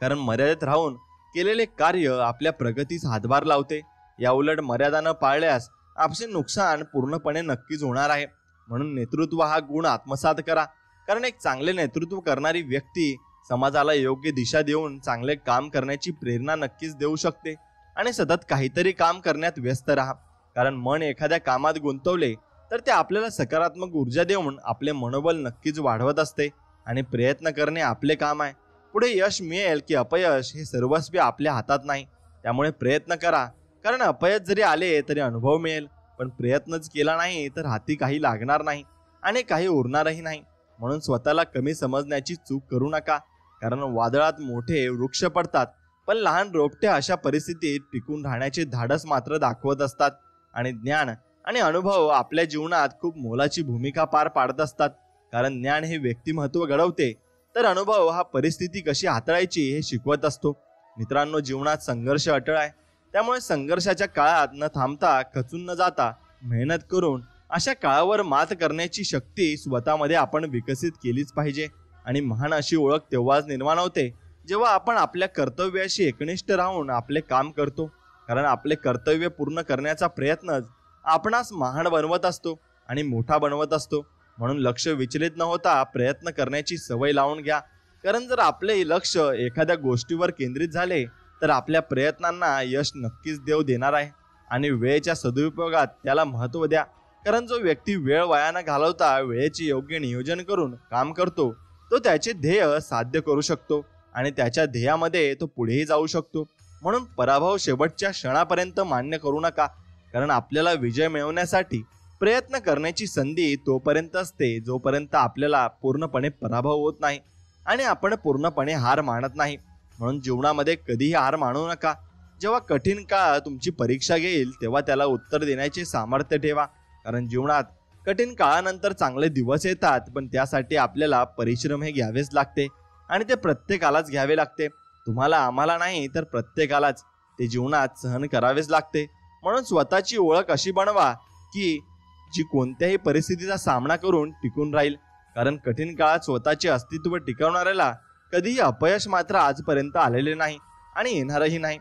A: कारण मर्यादेत राहून केलेले कार्य आपल्या प्रगतीस हातभार लावते. या उलट मर्यादा न पाळल्यास आपले नुकसान पूर्णपणे नक्कीच होणार आहे. म्हणून नेतृत्व हा गुण आत्मसात करा, कारण एक चांगले नेतृत्व करणारी व्यक्ती समाजाला योग्य दिशा देऊन चांगले काम करण्याची प्रेरणा नक्कीच देऊ शकते. आणि सतत काहीतरी काम करण्यात व्यस्त राहा, कारण मन एखाद्या कामात गुंतवले तर ते आपल्याला सकारात्मक ऊर्जा देऊन आपले मनोबल नक्कीच वाढवत असते. आणि प्रयत्न करणे आपले काम आहे. पुढे यश मिळेल की अपयश हे सर्वस्वी आपल्या हातात नाही. त्यामुळे प्रयत्न करा, कारण अपयश जरी आले तरी अनुभव मिळेल, पण प्रयत्नच केला नाही तर हाती काही लागणार नाही आणि काही उरणारही नाही. म्हणून स्वतःला कमी समजण्याची चूक करू नका, कारण वादळात मोठे वृक्ष पडतात पण लहान रोपटे अशा परिस्थितीत टिकून राहण्याचे धाडस मात्र दाखवत असतात. आणि ज्ञान आणि अनुभव आपल्या जीवनात खूप मोलाची भूमिका पार पाडत असतात. कारण ज्ञान हे व्यक्तिमत्व घडवते, तर अनुभव हा परिस्थिती कशी हाताळायची हे शिकवत असतो. मित्रांनो, जीवनात संघर्ष अटळ आहे. त्यामुळे संघर्षाच्या काळात न थांबता, खचून न जाता मेहनत करून अशा काळावर मात करण्याची शक्ती स्वतःमध्ये आपण विकसित केलीच पाहिजे. आणि महान अशी ओळख तेव्हाच निर्माण होते जेव्हा आपण आपल्या कर्तव्याशी एकनिष्ठ राहून आपले काम करतो. कारण आपले कर्तव्य पूर्ण करण्याचा प्रयत्नच आपणास महान बनवत असतो आणि मोठा बनवत असतो. म्हणून लक्ष विचलित न होता प्रयत्न करण्याची सवय लावून घ्या. कारण जर आपले लक्ष एखाद्या गोष्टीवर केंद्रित झाले तर आपल्या प्रयत्नांना यश नक्कीच देव देणार आहे. आणि वेळेच्या सदुपयोगात त्याला महत्त्व द्या. कारण जो व्यक्ती वेळ वाया न घालवता वेळेचे योग्य नियोजन करून काम करतो, तो त्याचे ध्येय साध्य करू शकतो आणि त्याच्या ध्येयामध्ये तो पुढेही जाऊ शकतो. म्हणून पराभव शेवटच्या क्षणापर्यंत मान्य करू नका. कारण आपल्याला विजय मिळवण्यासाठी प्रयत्न करण्याची संधी तोपर्यंत असते जोपर्यंत आपल्याला पूर्णपणे पराभव होत नाही आणि आपण पूर्णपणे हार मानत नाही. म्हणून जीवनामध्ये कधीही हार मानू नका. जेव्हा कठीण काळ तुमची परीक्षा घेईल तेव्हा त्याला उत्तर देण्याचे सामर्थ्य ठेवा. कारण जीवनात कठीण काळानंतर चांगले दिवस येतात, पण त्यासाठी आपल्याला परिश्रम हे घ्यावेच लागते आणि ते प्रत्येकालाच घ्यावे लागते. तुम्हाला, आम्हाला नाही, तर प्रत्येकालाच ते जीवनात सहन करावेच लागते. म्हणून स्वतःची ओळख अशी बनवा की जी कोणत्याही परिस्थितीचा सामना करून टिकून राहील. कारण कठीण काळात स्वतःचे अस्तित्व टिकवणाऱ्याला कधीही अपयश मात्र आजपर्यंत आलेले नाही आणि येणारही नाही.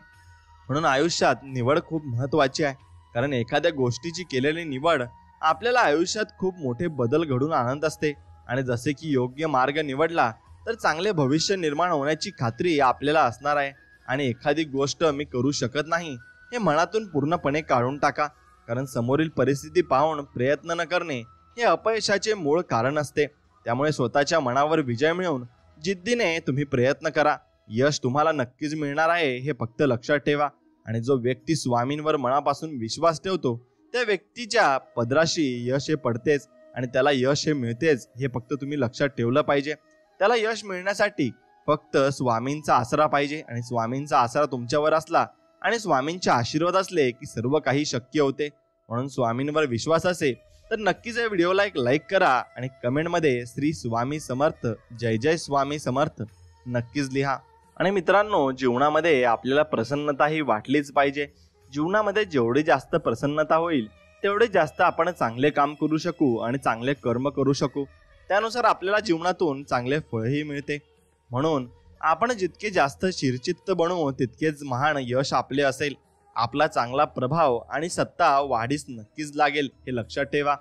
A: म्हणून आयुष्यात निवड खूप महत्त्वाची आहे. कारण एखाद्या गोष्टीची केलेली निवड आपल्याला आयुष्यात खूप मोठे बदल घडून आणत असते. आणि जसे की योग्य मार्ग निवडला तर चांगले भविष्य निर्माण होण्याची खात्री आपल्याला असणार आहे. आणि एखादी गोष्ट मी करू शकत नाही हे मनातून पूर्णपणे काढून टाका. कारण समोरील परिस्थिती पाहून प्रयत्न न करणे हे अपयशाचे मूळ कारण असते. त्यामुळे स्वतःच्या मनावर विजय मिळवून जिद्दीने तुम्ही प्रयत्न करा. यश तुम्हाला नक्कीच मिळणार आहे हे फक्त लक्षात ठेवा. आणि जो व्यक्ती स्वामींवर मनापासून विश्वास ठेवतो त्या व्यक्तीच्या पदराशी यश हे पडतेच आणि त्याला यश हे मिळतेच हे फक्त तुम्ही लक्षात ठेवलं पाहिजे. त्याला यश मिळण्यासाठी फक्त स्वामींचा आसरा पाहिजे आणि स्वामींचा आसरा तुमच्यावर असला आणि स्वामींचे आशीर्वाद असले की सर्व काही शक्य होते. म्हणून स्वामींवर विश्वास असेल तर नक्कीच या व्हिडिओला एक लाईक करा आणि कमेंटमध्ये श्री स्वामी समर्थ, जय जय स्वामी समर्थ नक्कीच लिहा. आणि मित्रांनो, जीवनामध्ये आपल्याला प्रसन्नता ही वाटलीच पाहिजे. जीवनामध्ये जेवढी जास्त प्रसन्नता होईल तेवढे जास्त आपण चांगले काम करू शकू आणि चांगले कर्म करू शकू. त्यानुसार आपल्याला जीवनातून चांगले फळही मिळते. म्हणून आपण जितके जास्त शिरचित्त बनवू तितकेच महान यश आपले असेल. आपला चांगला प्रभाव आणि सत्ता वाढीस नक्कीच लागेल हे लक्षात ठेवा.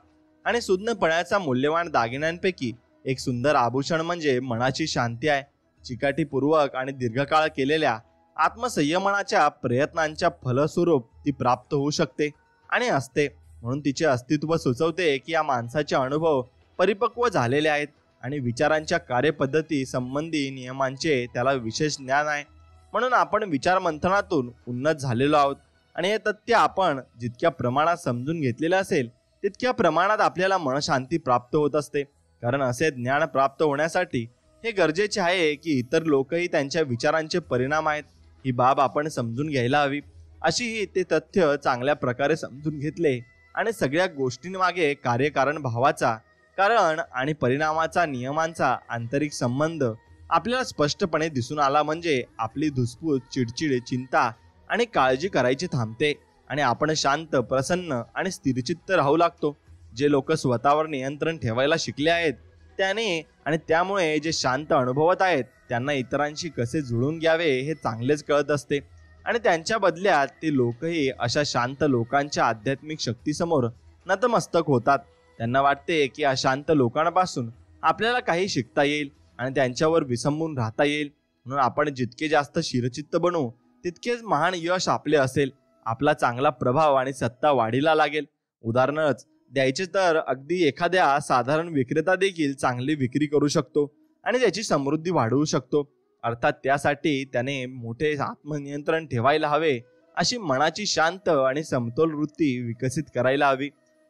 A: आणि सुज्ञपणाचा मूल्यवान दागिन्यांपैकी एक सुंदर आभूषण म्हणजे मनाची शांती आहे. चिकाटीपूर्वक आणि दीर्घकाळ केलेल्या आत्मसंयमनाच्या प्रयत्नांच्या फलस्वरूप ती प्राप्त होऊ शकते आणि असते. म्हणून तिचे अस्तित्व सुचवते की या माणसाचे अनुभव परिपक्व झालेले आहेत आणि विचारांच्या कार्यपद्धती संबंधी नियमांचे त्याला विशेष ज्ञान आहे. म्हणून आपण विचार मंथनातून उन्नत झालेलो आहोत आणि हे तथ्य आपण जितक्या प्रमाणात समजून घेतलेले असेल तितक्या प्रमाणात आपल्याला मनशांती प्राप्त होत असते. कारण असे ज्ञान प्राप्त होण्यासाठी हे गरजेचे आहे की इतर लोकही त्यांच्या विचारांचे परिणाम आहेत ही बाब आपण समजून घ्यायला हवी. अशी ते तथ्य चांगल्या प्रकारे समजून घेतले आणि सगळ्या गोष्टींमागे कार्यकारण भावाचा, कारण आणि परिणामाचा, नियमांचा आंतरिक संबंध आपल्याला स्पष्टपणे दिसून आला म्हणजे आपली धुसफूस, चिडचिड, चिंता आणि काळजी करायची थांबते आणि आपण शांत, प्रसन्न आणि स्थिरचित्त राहू लागतो. जे लोक स्वतःवर नियंत्रण ठेवायला शिकले आहेत त्याने आणि त्यामुळे जे शांत अनुभवत आहेत त्यांना इतरांशी कसे जुळून घ्यावे हे चांगलेच कळत असते. आणि त्यांच्या बदल्यात ते लोकही अशा शांत लोकांच्या आध्यात्मिक शक्तीसमोर नतमस्तक होतात. त्यांना वाटते की अशांत लोकांपासून आपल्याला काही शिकता येईल आणि त्यांच्यावर विसंबून राहता येईल. म्हणून आपण जितके जास्त शिरचित्त बनू तितकेच महान यश आपले असेल. आपला चांगला प्रभाव आणि सत्ता वाढीला लागेल. उदाहरणच द्यायचे तर अगदी एखाद्या साधारण विक्रेता देखील चांगली विक्री करू शकतो आणि त्याची समृद्धी वाढवू शकतो. अर्थात त्यासाठी त्याने मोठे आत्मनियंत्रण ठेवायला हवे. अशी मनाची शांत आणि समतोल वृत्ती विकसित करायला हवी.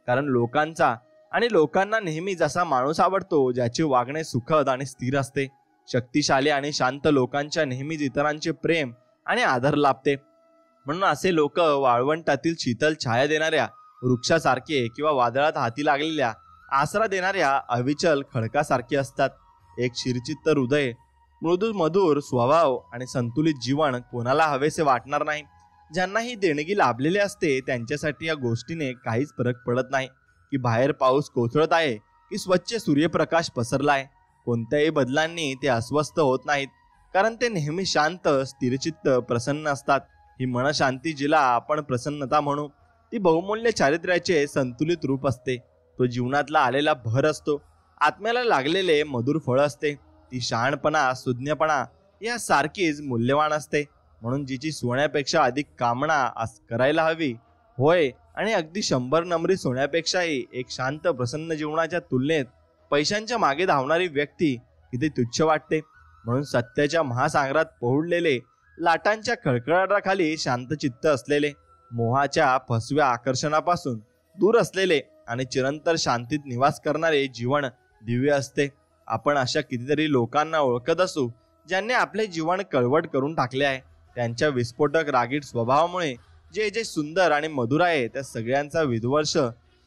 A: कारण लोकांना नेहमी जसा माणूस आवडतो ज्याचे वागणे सुखद आणि स्थिर असते. शक्तिशाली आणि शांत लोकांच्या नेहमीच इतरांचे प्रेम आणि आदर लाभते. म्हणून असे लोक वाळवंटातील शीतल छाया देणाऱ्या वृक्षासारखे किंवा वादळात हाती लागलेल्या आसरा देणाऱ्या अविचल खडकासारखे असतात. एक शिरचित्त हृदय, मृदू मधुर स्वभाव आणि संतुलित जीवन कोणाला हवेसे वाटणार नाही. ज्यांना ही देणगी लाभलेली असते त्यांच्यासाठी या गोष्टीने काहीच फरक पडत नाही की बाहेर पाऊस कोसळत आहे की स्वच्छ सूर्यप्रकाश पसरलाय. कोणत्याही बदलांनी ते अस्वस्थ होत नाहीत, कारण ते नेहमी शांत, स्थिरचित्त, प्रसन्न असतात. ही मनशांती, जिला आपण प्रसन्नता म्हणू, ती बहुमूल्य चारित्र्याचे संतुलित रूप असते. तो जीवनातला आलेला भर असतो, आत्म्याला लागलेले मधुर फळ असते. ती शहाणपणा, सुज्ञपणा यासारखीच मूल्यवान असते. म्हणून जिची सोन्यापेक्षा अधिक कामना करायला हवी, होय, आणि अगदी 100 नम्री सोन्यापेक्षाही एक शांत प्रसन्न जीवनाच्या तुलनेत पैशांच्या मागे धावणारी व्यक्ती किती तुच्छ वाटते. म्हणून सत्याच्या महासागरात पोहडलेले, लाटांच्या खळखळाटाखाली शांतचित्त असलेले, मोहाच्या फसव्या आकर्षणापासून दूर असलेले आणि चिरंतर शांतीत निवास करणारे जीवन दिव्य असते. आपण अशा कितीतरी लोकांना ओळखत असू ज्यांनी आपले जीवन कळवट करून टाकले आहे. त्यांच्या विस्फोटक रागीट स्वभावामुळे जे जे सुंदर आणि मधुर आहे त्या सगळ्यांचा विध्वंस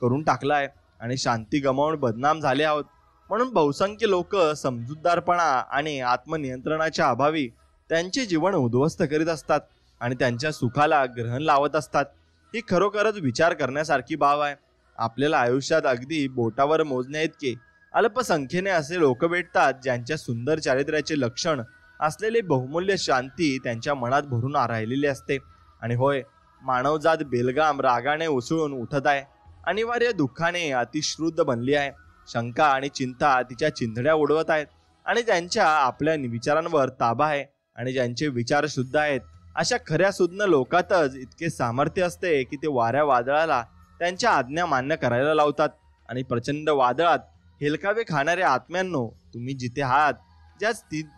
A: करून टाकला आहे आणि शांती गमावून बदनाम झाले आहोत. म्हणून बहुसंख्य लोक समजूतदारपणा आणि आत्मनियंत्रणाच्या अभावी त्यांचे जीवन उद्ध्वस्त करीत असतात आणि त्यांच्या सुखाला ग्रहण लावत असतात. ही खरोखरच विचार करण्यासारखी बाब आहे. आपल्याला आयुष्यात अगदी बोटावर मोजण्या इतके अल्पसंख्येने असे लोक भेटतात ज्यांच्या सुंदर चारित्र्याचे लक्षण असलेली बहुमूल्य शांती त्यांच्या मनात भरून राहिलेली असते. आणि होय, मानवजात बेलगाम रागाने उसळून उठत आहे. अनिवार्य दुःखाने अतिश्रुद्ध बनली आहे. शंका आणि चिंता तिच्या चिंधड्या उडवत आहेत आणि त्यांच्या आपल्या विचारांवर ताबा आहे. आणि ज्यांचे विचार शुद्ध आहेत अशा खऱ्या सुज्ञ लोकातच इतके सामर्थ्य असते की ते वाऱ्या वादळाला त्यांच्या आज्ञा मान्य करायला लावतात. आणि प्रचंड वादळात हेलकावे खाणाऱ्या आत्म्यांनो, तुम्ही जिथे आहात, ज्या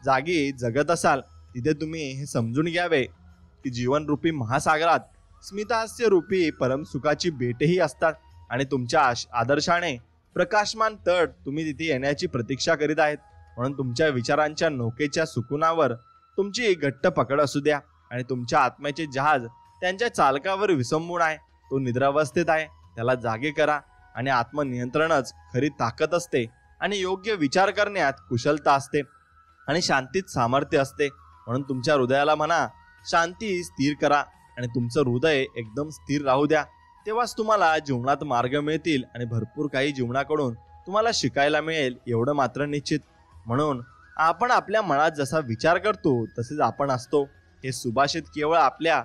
A: जागी जगत असाल, तिथे तुम्ही हे समजून घ्यावे की जीवनरूपी महासागरात स्मितहास्य रूपी परमसुखाची बेटेही असतात. आणि तुमच्या आदर्शाने प्रकाशमान तट तुम्ही तिथे येण्याची प्रतीक्षा करीत आहेत. म्हणून तुमच्या विचारांच्या नौकेच्या सुकुनावर तुमची घट्ट पकड असू द्या. आणि तुमच्या आत्म्याचे जहाज त्यांच्या चालकावर विसंबून आहे. तो निद्रावस्थेत आहे, त्याला जागे करा. आणि आत्मनियंत्रणच खरी ताकद असते आणि योग्य विचार करण्यात कुशलता असते आणि शांतीत सामर्थ्य असते. म्हणून तुमच्या हृदयाला म्हणा, शांती स्थिर करा आणि तुमचं हृदय एकदम स्थिर राहू द्या. तेव्हाच तुम्हाला जीवनात मार्ग मिळतील आणि भरपूर काही जीवनाकडून तुम्हाला शिकायला मिळेल, एवढं मात्र निश्चित. म्हणून आपण आपल्या मनात जसा विचार करतो तसेच आपण असतो. हे सुभाषित केवळ आपल्या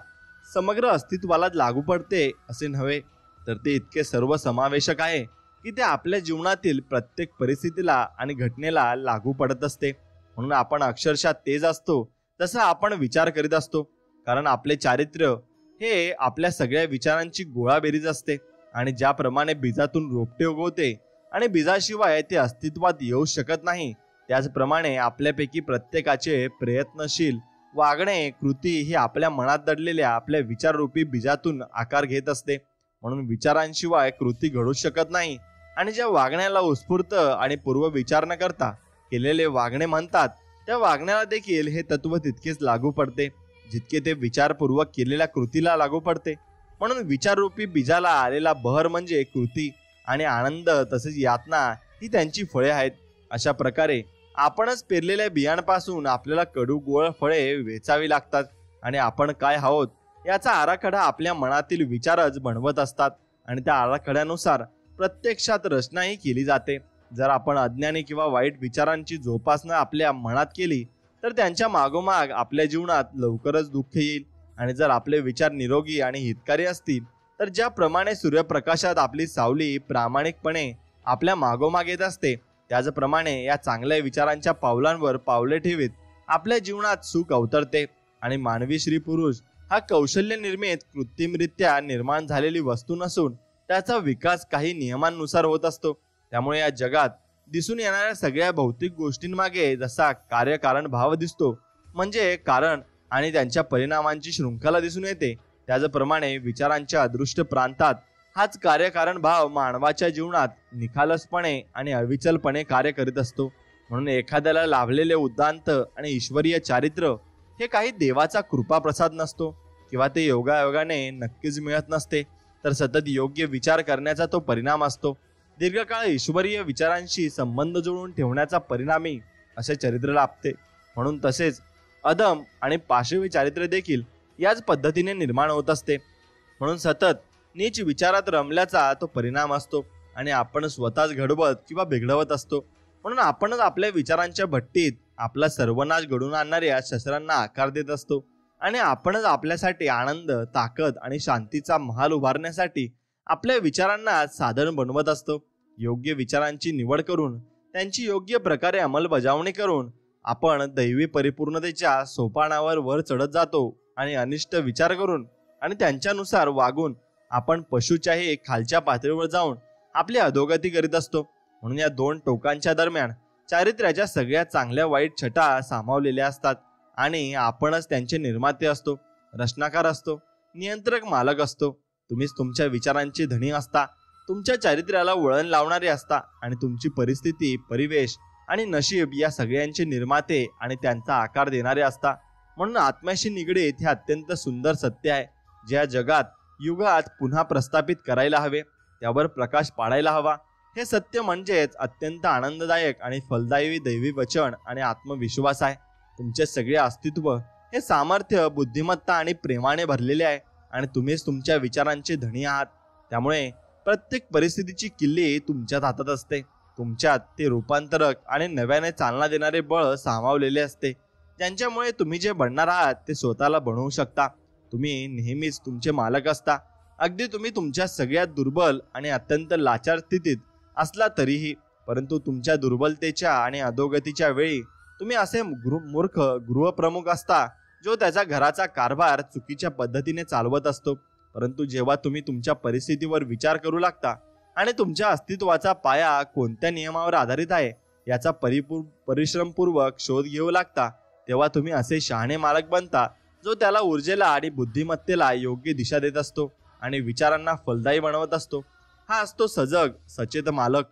A: समग्र अस्तित्वाला लागू पडते असे नव्हे, तर ते इतके सर्वसमावेशक आहे की ते आपल्या जीवनातील प्रत्येक परिस्थितीला आणि घटनेला लागू पडत असते. म्हणून आपण अक्षरशः तेच असतो तसं आपण विचार करीत असतो. कारण आपले चारित्र्य हे आपल्या सगळ्या विचारांची गोळाबेरीज असते. आणि ज्याप्रमाणे बीजातून रोपटे उगवते आणि बीजाशिवाय ते अस्तित्वात येऊ शकत नाही, त्याचप्रमाणे आपल्यापैकी प्रत्येकाचे प्रयत्नशील वागणे, कृती ही आपल्या मनात दडलेल्या आपल्या विचाररूपी बीजातून आकार घेत असते. म्हणून विचारांशिवाय कृती घडू शकत नाही. आणि ज्या वागण्याला उत्स्फूर्त आणि पूर्व विचार न करता केलेले वागणे म्हणतात, त्या वागण्याला देखील हे तत्व तितकेच लागू पडते जितके ते विचारपूर्वक केलेल्या कृतीला लागू पडते. म्हणून विचाररूपी बीजाला आलेला बहर म्हणजे कृती, आणि आनंद तसेच यातना ही त्यांची फळे आहेत. अशा प्रकारे आपणच पेरलेल्या बियांपासून आपल्याला कडू गोड फळे वेचावी लागतात. आणि आपण काय आहोत याचा आराखडा आपल्या मनातील विचारच बनवत असतात आणि त्या आराखड्यानुसार प्रत्यक्षात रचनाही केली जाते. जर आपण अज्ञानी किंवा वाईट विचारांची जोपासना आपल्या मनात केली तर त्यांच्या मागोमाग आपल्या जीवनात लवकरच दुःख येईल. आणि जर आपले विचार निरोगी आणि हितकारी असतील तर ज्याप्रमाणे सूर्यप्रकाशात आपली सावली प्रामाणिकपणे आपल्या मागोमाग येत असते, त्याचप्रमाणे या चांगल्या विचारांच्या पावलांवर पावले ठेवीत आपल्या जीवनात सुख अवतरते. आणि मानवी स्त्री पुरुष हा कौशल्य निर्मित कृत्रिमरित्या निर्माण झालेली वस्तू नसून त्याचा विकास काही नियमांनुसार होत असतो. त्यामुळे या जगात दिसून येणाऱ्या सगळ्या भौतिक गोष्टींमागे जसा कार्यकारण भाव दिसतो, म्हणजे कारण आणि त्यांच्या परिणामांची शृंखला दिसून येते, त्याचप्रमाणे विचारांच्या अदृष्ट प्रांतात हाच कार्यकारण भाव मानवाच्या जीवनात निखालसपणे आणि अविचलपणे कार्य करीत असतो. म्हणून एखाद्याला लाभलेले उदांत आणि ईश्वरीय चारित्र्य हे काही देवाचा कृपा प्रसाद नसतो किंवा ते योगायोगाने नक्कीच मिळत नसते. तर सतत योग्य विचार करण्याचा तो परिणाम असतो. दीर्घकाळ ईश्वरीय विचारांशी संबंध जोडून ठेवण्याचा परिणामी असे चरित्र लाभते. म्हणून तसेच अधम आणि पाशवी चारित्र्य देखील याच पद्धतीने निर्माण होत असते. म्हणून सतत नीच विचारात रमल्याचा तो परिणाम असतो आणि आपण स्वतःच घडवत किंवा बिघडवत असतो. म्हणून आपणच आपल्या विचारांच्या भट्टीत आपला सर्वनाश घडवून आणणाऱ्या शस्त्रांना आकार देत असतो आणि आपणच आपल्यासाठी आनंद, ताकद आणि शांतीचा महाल उभारण्यासाठी आपल्या विचारांना साधन बनवत असतो. योग्य विचारांची निवड करून त्यांची योग्य प्रकारे अंमलबजावणी करून आपण दैवी परिपूर्णतेच्या सोपानावर वर चढत जातो आणि अनिष्ट विचार करून आणि त्यांच्यानुसार वागून आपण पशुच्याही खालच्या पातळीवर जाऊन आपली अधोगती करीत असतो. म्हणून या दोन टोकांच्या दरम्यान चारित्र्याच्या सगळ्या चांगल्या वाईट छटा सामावलेल्या असतात आणि आपणच त्यांचे निर्माते असतो, रचनाकार असतो, नियंत्रक मालक असतो. तुम्हीच तुमच्या विचारांची धनी असता, तुमच्या चारित्र्याला वळण लावणारे असता आणि तुमची परिस्थिती, परिवेश आणि नशीब या सगळ्यांचे निर्माते आणि त्यांचा आकार देणारे असता. म्हणून आत्म्याशी निगडीत हे अत्यंत सुंदर सत्य आहे, ज्या जगात युगात पुन्हा प्रस्थापित करायला हवे, त्यावर प्रकाश पाडायला हवा. हे सत्य म्हणजेच अत्यंत आनंददायक आणि फलदायी दैवी वचन आणि आत्मविश्वास आहे. तुमचे सगळे अस्तित्व हे सामर्थ्य, बुद्धिमत्ता आणि प्रेमाने भरलेले आहे आणि तुम्हीच तुमच्या विचारांचे धनी आहात. त्यामुळे प्रत्येक परिस्थितीची किल्ली तुमच्याच हातात असते. तुमच्यात ते रूपांतरक आणि नव्याने चालना देणारे बळ सामावलेले असते, ज्यांच्यामुळे तुम्ही जे बनणार आहात ते स्वतःला बनवू शकता. तुम्ही नेहमीच तुमचे मालक असता, अगदी तुम्ही तुमच्या सगळ्यात दुर्बल आणि अत्यंत लाचार स्थितीत असला तरीही. परंतु तुमच्या दुर्बलतेच्या आणि अधोगतीच्या वेळी तुम्ही असे मूर्ख गृहप्रमुख असता जो त्याच्या घराचा कारभार चुकीच्या पद्धतीने चालवत असतो. परंतु जेव्हा तुम्ही तुमच्या परिस्थितीवर विचार करू लागता आणि तुमच्या अस्तित्वाचा पाया कोणत्या नियमावर आधारित आहे याचा परिश्रमपूर्वक शोध घेऊ लागता, तेव्हा तुम्ही असे शहाणे मालक बनता जो त्याला ऊर्जेला आणि बुद्धिमत्तेला योग्य दिशा देत असतो आणि विचारांना फलदायी बनवत असतो. हा असतो सजग, सचेत मालक.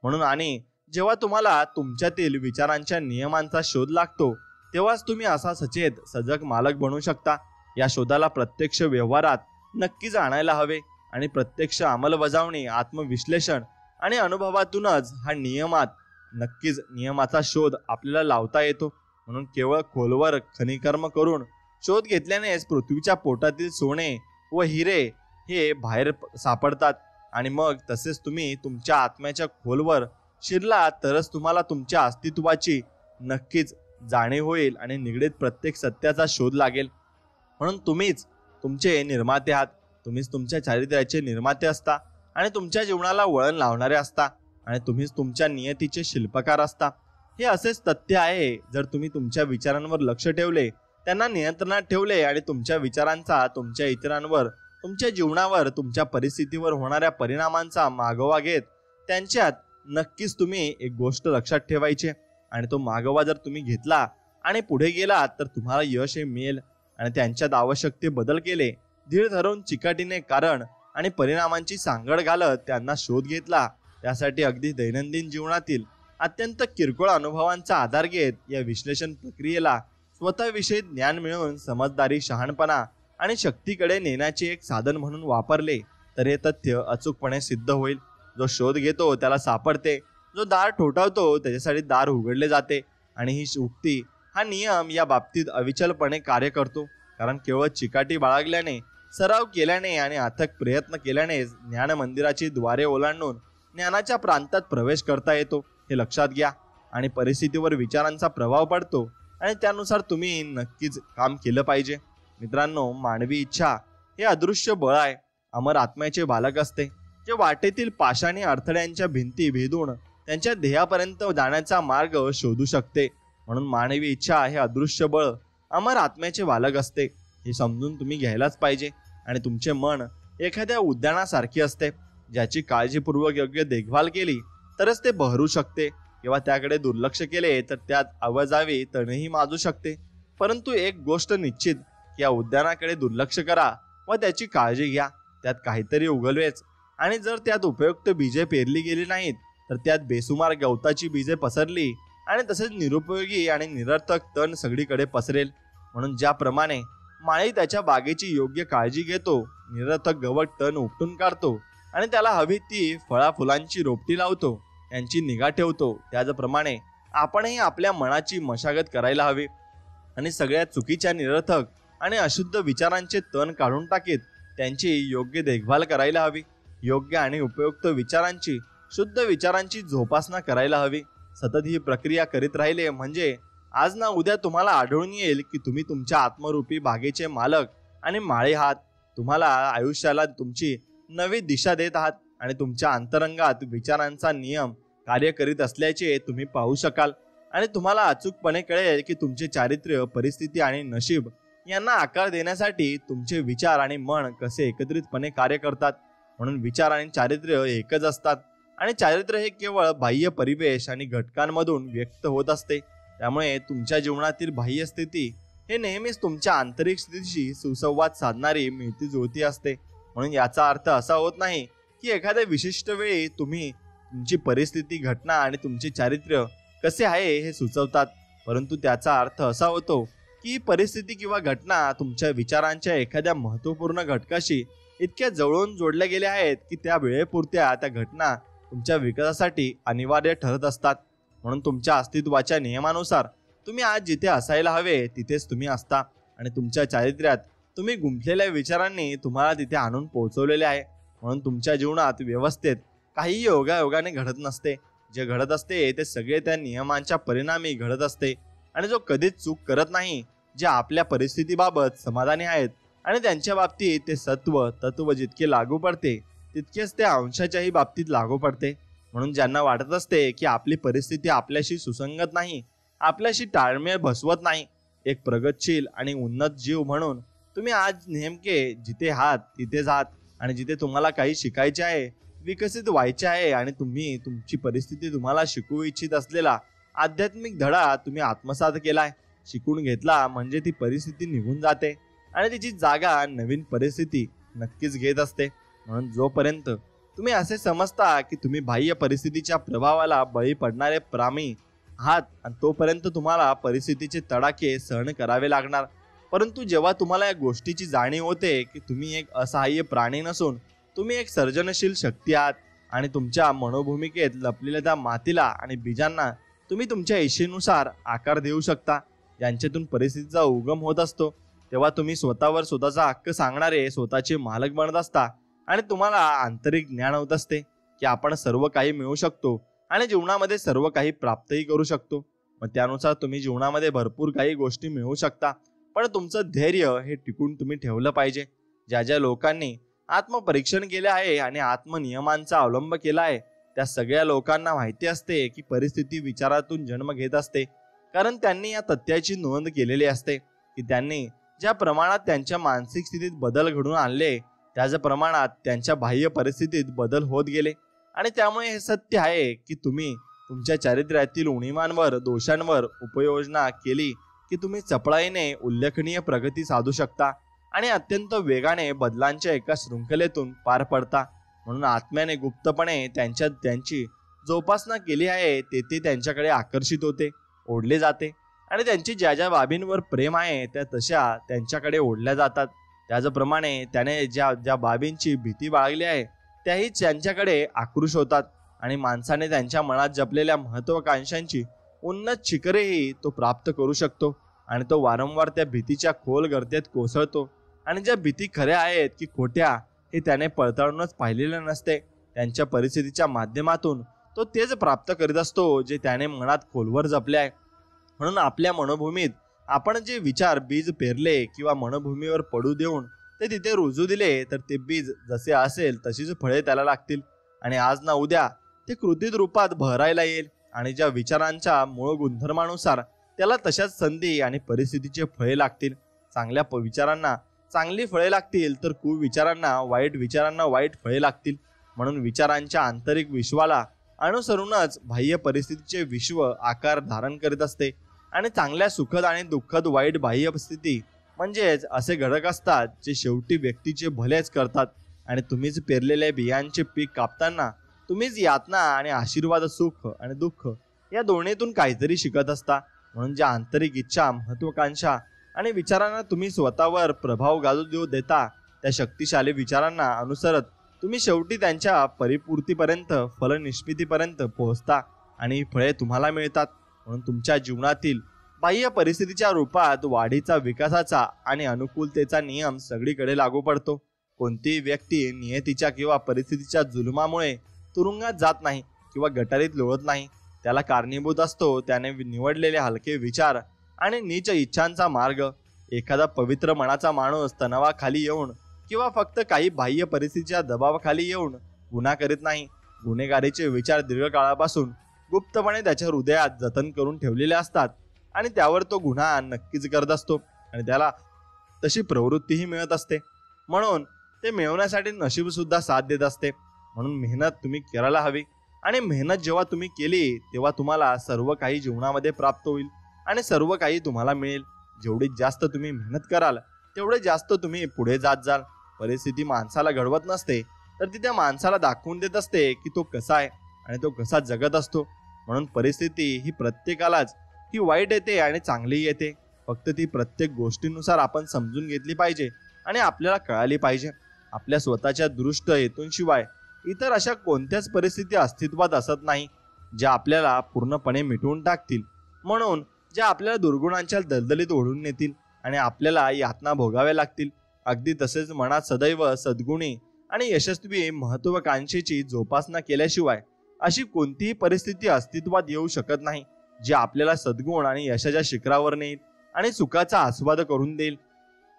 A: म्हणून आणि जेव्हा तुम्हाला तुमच्यातील विचारांच्या नियमांचा शोध लागतो तेव्हाच तुम्ही असा सचेत, सजग मालक बनू शकता. या शोधाला प्रत्यक्ष व्यवहारात नक्कीच आणायला हवे आणि प्रत्यक्ष अंमलबजावणी, आत्मविश्लेषण आणि अनुभवातूनच हा नियमाचा शोध आपल्याला लावता येतो. म्हणून केवळ खोलवर खनिकर्म करून शोध घेतल्यानेच पृथ्वीच्या पोटातील सोने व हिरे हे बाहेर सापडतात आणि मग तसेच तुम्ही तुमच्या आत्म्याच्या खोलवर शिरला तरच तुम्हाला तुमच्या अस्तित्वाची नक्कीच जाणीव होईल आणि निगडीत प्रत्येक सत्याचा शोध लागेल. म्हणून तुम्हीच तुमचे निर्माते आहात, तुम्हीच तुमच्या चारित्र्याचे निर्माते असता आणि तुमच्या जीवनाला वळण लावणारे असता आणि तुम्हीच तुमच्या नियतीचे शिल्पकार असता. हे असेच तथ्य आहे. जर तुम्ही तुमच्या विचारांवर लक्ष ठेवले, त्यांना नियंत्रणात ठेवले आणि तुमच्या विचारांचा तुमच्या इतरांवर, तुमच्या जीवनावर, तुमच्या परिस्थितीवर होणाऱ्या परिणामांचा मागोवा घेत त्यांच्यात नक्कीच तुम्ही एक गोष्ट लक्षात ठेवायची आणि तो मागोवा जर तुम्ही घेतला आणि पुढे गेलात तर तुम्हाला यश हे मिळेल. आणि त्यांच्यात आवश्यक ते बदल केले, धीर धरून चिकाटीने कारण आणि परिणामांची सांगड घालत त्यांना शोध घेतला. त्यासाठी अगदी दैनंदिन जीवनातील अत्यंत किरकोळ अनुभवांचा आधार घेत या विश्लेषण प्रक्रियेला स्वतःविषयी ज्ञान मिळवून समजदारी, शहाणपणा आणि शक्तीकडे नेण्याचे एक साधन म्हणून वापरले तर हे तथ्य अचूकपणे सिद्ध होईल. जो शोध घेतो त्याला सापडते, जो दार ठोठावतो त्याच्यासाठी दार उघडले जाते. आणि ही उक्ती, हा नियम या बाबतीत अविचलपणे कार्य करतो. कारण केवळ चिकाटी बाळगल्याने, सराव केल्याने आणि अथक प्रयत्न केल्याने ज्ञान मंदिराची द्वारे ओलांडून ज्ञानाच्या प्रांतात प्रवेश करता येतो, हे लक्षात घ्या. आणि परिस्थितीवर विचारांचा प्रभाव पडतो आणि त्यानुसार तुम्ही नक्कीच काम केलं पाहिजे. मित्रांनो, मानवी इच्छा हे अदृश्य बळ आहे, अमर आत्म्याचे बालक असते, जे वाटेतील पाषाणी अडथळ्यांच्या भिंती भेदून त्यांच्या ध्येयापर्यंत जाण्याचा मार्ग शोधू शकते. म्हणून मानवी इच्छा हे अदृश्य बळ अमर आत्म्याचे बालक असते, हे समजून तुम्ही घ्यायलाच पाहिजे. आणि तुमचे मन एखाद्या उद्यानासारखे असते, ज्याची काळजीपूर्वक योग्य देखभाल केली तरच ते बहरू शकते, किंवा त्याकडे दुर्लक्ष केले तर त्यात अवजावी तणही माजू शकते. परंतु एक गोष्ट निश्चित, या उद्यानाकडे दुर्लक्ष करा व त्याची काळजी घ्या, त्यात काहीतरी उगलवेच. आणि जर त्यात उपयुक्त बीजे पेरली गेली नाहीत तर त्यात बेसुमार गवताची बीजे पसरली आणि तसेच निरुपयोगी आणि निरर्थक तण सगळीकडे पसरेल. म्हणून ज्याप्रमाणे माळी त्याच्या बागेची योग्य काळजी घेतो, निरर्थक गवत तण उपटून काढतो आणि त्याला हवी ती फळा फुलांची रोपटी लावतो, यांची निगा ठेवतो. त्याचप्रमाणे आपणही आपल्या मनाची मशागत करायला हवी आणि सगळ्या चुकीच्या, निरर्थक आणि अशुद्ध विचारांचे तण काढून टाकीत त्यांची योग्य देखभाल करायला हवी. योग्य आणि उपयुक्त विचारांची, शुद्ध विचारांची जोपासना करायला हवी. सतत ही प्रक्रिया करीत राहिले म्हणजे आज ना उद्या तुम्हाला आढळून येईल की तुम्ही तुमच्या आत्मरूपी बागेचे मालक आणि माळी आहात. तुम्हाला आयुष्याला तुमची नवी दिशा देत आहात आणि तुमच्या अंतरंगात विचारांचा नियम कार्य करीत असल्याचे तुम्ही पाहू शकाल. आणि तुम्हाला अचूकपणे कळेल की तुमचे चारित्र्य, परिस्थिती आणि नशीब यांना आकार देण्यासाठी तुमचे विचार आणि मन कसे एकत्रितपणे कार्य करतात. म्हणून विचार आणि चारित्र्य एकच असतात आणि चारित्र्य हे केवळ बाह्य परिवेश आणि घटकांमधून व्यक्त होत असते. त्यामुळे तुमच्या जीवनातील बाह्य स्थिती हे नेहमीच तुमच्या आंतरिक स्थितीशी सुसंवाद साधणारी मिळती जुळती असते. म्हणून याचा अर्थ असा होत नाही की एखाद्या विशिष्ट वेळी तुमची परिस्थिती, घटना आणि तुमचे चारित्र्य कसे आहे हे सुचवतात, परंतु त्याचा अर्थ असा होतो की परिस्थिती किंवा घटना तुमच्या विचारांच्या एखाद्या महत्त्वपूर्ण घटकाशी इतक्या जवळून जोडल्या गेल्या आहेत की त्या वेळेपुरत्या त्या घटना तुमच्या विकासासाठी अनिवार्य ठरत असतात. म्हणून तुमच्या अस्तित्वाच्या नियमानुसार तुम्ही आज जिथे असायला हवे तिथेच तुम्ही असता आणि तुमच्या चारित्र्यात तुम्ही गुंफलेल्या विचारांनी तुम्हाला तिथे आणून पोहोचवलेले आहे. म्हणून तुमच्या जीवनात व्यवस्थेत काही योगायोगाने घडत नसते. जे घडत असते ते सगळे त्या नियमांच्या परिणामी घडत असते. आणि जो कधीच चूक करत नाही, जे आपल्या परिस्थितीबाबत समाधानी आहेत आणि त्यांच्या बाबतीत ते तत्व जितके लागू पडते तितकेच ते अंशाच्याही बाबतीत लागू पडते. म्हणून ज्यांना वाटत असते की आपली परिस्थिती आपल्याशी सुसंगत नाही, आपल्याशी ताळमेळ बसवत नाही, एक प्रगतशील आणि उन्नत जीव म्हणून तुम्ही आज नेमके जिथे आहात तिथेच आहात आणि जिथे तुम्हाला काही शिकायचे आहे, विकसित व्हायचे आहे आणि तुम्ही तुमची परिस्थिती तुम्हाला शिकवू इच्छित असलेला आध्यात्मिक धडा तुम्ही आत्मसात केलाय, शिकून घेतला म्हणजे ती परिस्थिती निघून जाते आणि तिची जागा नवीन परिस्थिती नक्कीच घेत असते. म्हणून जोपर्यंत तुम्ही असे समजता की तुम्ही बाह्य परिस्थितीच्या प्रभावाला बळी पडणारे प्राणी आहात आणि तोपर्यंत तुम्हाला परिस्थितीचे तडाखे सहन करावे लागणार. परंतु जेव्हा तुम्हाला या गोष्टीची जाणीव होते की तुम्ही एक असहाय्य प्राणी नसून तुम्ही एक सर्जनशील शक्ती आहात आणि तुमच्या मनोभूमिकेत लपलेल्या त्या मातीला आणि बीजांना तुम्ही तुमच्या इच्छेनुसार आकार देऊ शकता, ज्यांच्यातून परिस्थितीचा उगम होत असतो, तेव्हा तुम्ही स्वतःवर स्वतःचा हक्क सांगणारे स्वतःचे मालक बनत असता आणि तुम्हाला आंतरिक ज्ञान होत असते की आपण सर्व काही मिळवू शकतो आणि जीवनामध्ये सर्व काही प्राप्तही करू शकतो. मग त्यानुसार तुम्ही जीवनामध्ये भरपूर काही गोष्टी मिळवू शकता, पण तुमचं धैर्य हे टिकून तुम्ही ठेवलं पाहिजे. ज्या लोकांनी आत्मपरीक्षण केले आहे आणि आत्मनियमांचा अवलंब केला आहे त्या सगळ्या लोकांना माहिती असते की परिस्थिती विचारातून जन्म घेत असते, कारण त्यांनी या तथ्याची नोंद केलेली असते की त्यांनी ज्या प्रमाणात त्यांच्या मानसिक स्थितीत बदल घडून आणले त्याच प्रमाणात त्यांच्या बाह्य परिस्थितीत बदल होत गेले. आणि त्यामुळे हे सत्य आहे की तुम्ही तुमच्या चारित्र्यातील उणीवांवर, दोषांवर उपयोजना केली की तुम्ही चपळाईने उल्लेखनीय प्रगती साधू शकता आणि अत्यंत वेगाने बदलांच्या एका शृंखलेतून पार पडता. म्हणून आत्म्याने गुप्तपणे त्यांची जोपासना केली आहे ते त्यांच्याकडे आकर्षित होते, ओढले जाते आणि त्यांची ज्या बाबींवर प्रेम आहे त्या तशा त्यांच्याकडे ओढल्या जातात. त्याचप्रमाणे त्याने ज्या बाबींची भीती बाळगली आहे त्याही त्यांच्याकडे आकृष होतात आणि माणसाने त्यांच्या मनात जपलेल्या महत्वाकांक्षांची उन्नत शिखरेही तो प्राप्त करू शकतो आणि तो वारंवार त्या भीतीच्या खोल गर्तेत कोसळतो. आणि ज्या भीती खऱ्या आहेत की खोट्या हे त्याने पडताळूनच पाहिलेलं नसते, त्यांच्या परिस्थितीच्या माध्यमातून तो तेच प्राप्त करीत असतो जे त्याने मनात खोलवर जपले आहे. म्हणून आपल्या मनोभूमीत आपण जे विचार बीज पेरले किंवा मनोभूमीवर पडू देऊन ते तिथे रुजू दिले तर ते बीज जसे असेल तशीच फळे त्याला लागतील आणि आज ना उद्या ते कृतीत रूपात बहरायला येईल. आणि ज्या विचारांच्या मूळ गुणधर्मानुसार त्याला तशाच संधी आणि परिस्थितीचे फळे लागतील. चांगल्या विचारांना चांगली फळे लागतील तर कुविचारांना, वाईट विचारांना वाईट फळे लागतील. म्हणून विचारांच्या आंतरिक विश्वाला अनुसरूनच बाह्य परिस्थितीचे विश्व आकार धारण करीत असते आणि चांगल्या सुखद आणि दुःखद वाईट बाह्य स्थिती म्हणजेच असे घडक असतात जे शेवटी व्यक्तीचे भलेच करतात. आणि तुम्हीच पेरलेल्या बियांचे पीक कापताना तुम्हीच यातना आणि आशीर्वाद, सुख आणि दुःख या दोन्हीतून काहीतरी शिकत असता. म्हणून ज्या आंतरिक इच्छा, महत्वाकांक्षा आणि विचारांना तुम्ही स्वतःवर प्रभाव घालू देऊ देता, त्या शक्तिशाली विचारांना अनुसरत तुम्ही शेवटी त्यांच्या परिपूर्तीपर्यंत, फलनिष्पत्तीपर्यंत पोहोचता आणि ही फळे तुम्हाला मिळतात. म्हणून तुमच्या जीवनातील बाह्य परिस्थितीच्या रूपात वाढीचा, विकासाचा आणि अनुकूलतेचा नियम सगळीकडे लागू पडतो. कोणतीही व्यक्ती नियतीच्या किंवा परिस्थितीच्या जुलुमामुळे तुरुंगात जात नाही किंवा गटारीत लोळत नाही. त्याला कारणीभूत असतो त्याने निवडलेले हलके विचार आणि नीच इच्छांचा मार्ग. एखादा पवित्र मनाचा माणूस तणावाखाली येऊन किंवा फक्त काही बाह्य परिस्थितीच्या दबावाखाली येऊन गुन्हा करीत नाही. गुन्हेगारीचे विचार दीर्घकाळापासून गुप्तपणे त्याच्या हृदयात जतन करून ठेवलेले असतात आणि त्यावर तो गुन्हा नक्कीच करत असतो आणि त्याला तशी प्रवृत्तीही मिळत असते. म्हणून ते मिळवण्यासाठी नशीब सुद्धा साथ देत असते. म्हणून मेहनत तुम्ही करायला हवी आणि मेहनत जेव्हा तुम्ही केली तेव्हा तुम्हाला सर्व काही जीवनामध्ये प्राप्त होईल आणि सर्व काही तुम्हाला मिळेल. जेवढी जास्त तुम्ही मेहनत कराल तेवढे जास्त तुम्ही पुढे जात जाल. परिस्थिती माणसाला घडवत नसते तर ती त्या माणसाला दाखवून देत असते की तो कसा आहे आणि तो कसा जगत असतो. म्हणून परिस्थिती ही प्रत्येकालाच ही वाईट येते आणि चांगली येते. फक्त ती प्रत्येक गोष्टीनुसार आपण समजून घेतली पाहिजे आणि आपल्याला कळाली पाहिजे. आपल्या स्वतःच्या दृष्ट हेतूंशिवाय इतर अशा कोणत्याच परिस्थिती अस्तित्वात असत नाही ज्या आपल्याला पूर्णपणे मिटवून टाकतील. म्हणून ज्या आपल्याला दुर्गुणांच्या दलदलीत ओढून नेतील आणि आपल्याला यातना भोगाव्या लागतील. अगदी तसेच मनात सदैव सद्गुणी आणि यशस्वी महत्वाकांक्षेची जोपासना केल्याशिवाय अशी कोणतीही परिस्थिती अस्तित्वात येऊ शकत नाही जी आपल्याला सद्गुण आणि यशाच्या शिखरावर नेईल आणि सुखाचा आस्वाद करून देईल.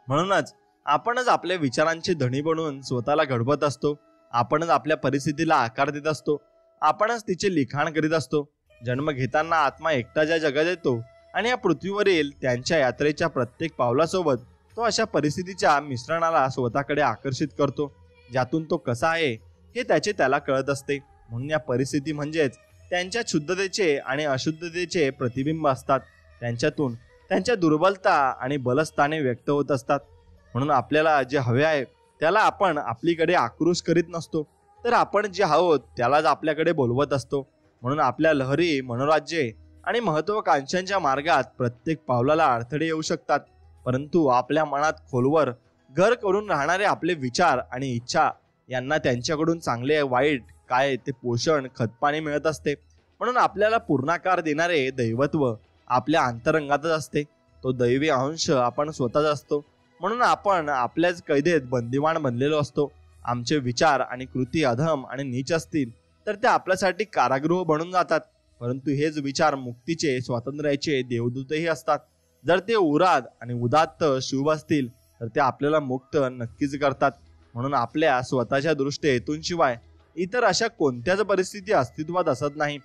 A: म्हणूनच आपणच आपल्या विचारांचे धणी बनून स्वतःला घडवत असतो. आपणच आपल्या परिस्थितीला आकार देत असतो. आपणच तिचे लिखाण करीत असतो. जन्म घेताना आत्मा एकटा ज्या जगात येतो आणि या पृथ्वीवरील त्यांच्या यात्रेच्या प्रत्येक पावलासोबत तो अशा परिस्थितीच्या मिश्रणाला स्वतःकडे आकर्षित करतो ज्यातून तो कसा आहे हे त्याला कळत असते. म्हणून या परिस्थिती म्हणजेच त्यांच्या शुद्धतेचे आणि अशुद्धतेचे प्रतिबिंब असतात. त्यांच्यातून त्यांच्या दुर्बलता आणि बलस्थाने व्यक्त होत असतात. म्हणून आपल्याला जे हवे आहे त्याला आपण आपलीकडे आक्रोश करीत नसतो तर आपण जे आहोत त्यालाच आपल्याकडे बोलवत असतो. म्हणून आपल्या लहरी, मनोराज्ये आणि महत्वाकांक्षांच्या मार्गात प्रत्येक पावलाला अडथळे येऊ शकतात, परंतु आपल्या मनात खोलवर घर करून राहणारे आपले विचार आणि इच्छा यांना त्यांच्याकडून चांगले वाईट काय ते पोषण, खतपाणी मिळत असते. म्हणून आपल्याला पूर्णाकार देणारे दैवत्व आपल्या अंतरंगातच असते. तो दैवी अंश आपण स्वतःच असतो. म्हणून आपण आपल्याच कैदेत बंदिवान बनलेलो असतो. आमचे विचार आणि कृती अधम आणि नीच असतील तर ते आपल्यासाठी कारागृह बनून जातात, परंतु हेच विचार मुक्तीचे, स्वातंत्र्याचे देवदूतही असतात. जर ते उराद आणि उदात्त शुभ असतील तर ते आपल्याला मुक्त नक्कीच करतात. म्हणून आपल्या स्वतःच्या दृष्टी हेतूंशिवाय इतर अशा कोणत्याच परिस्थिती अस्तित्वात असत नाही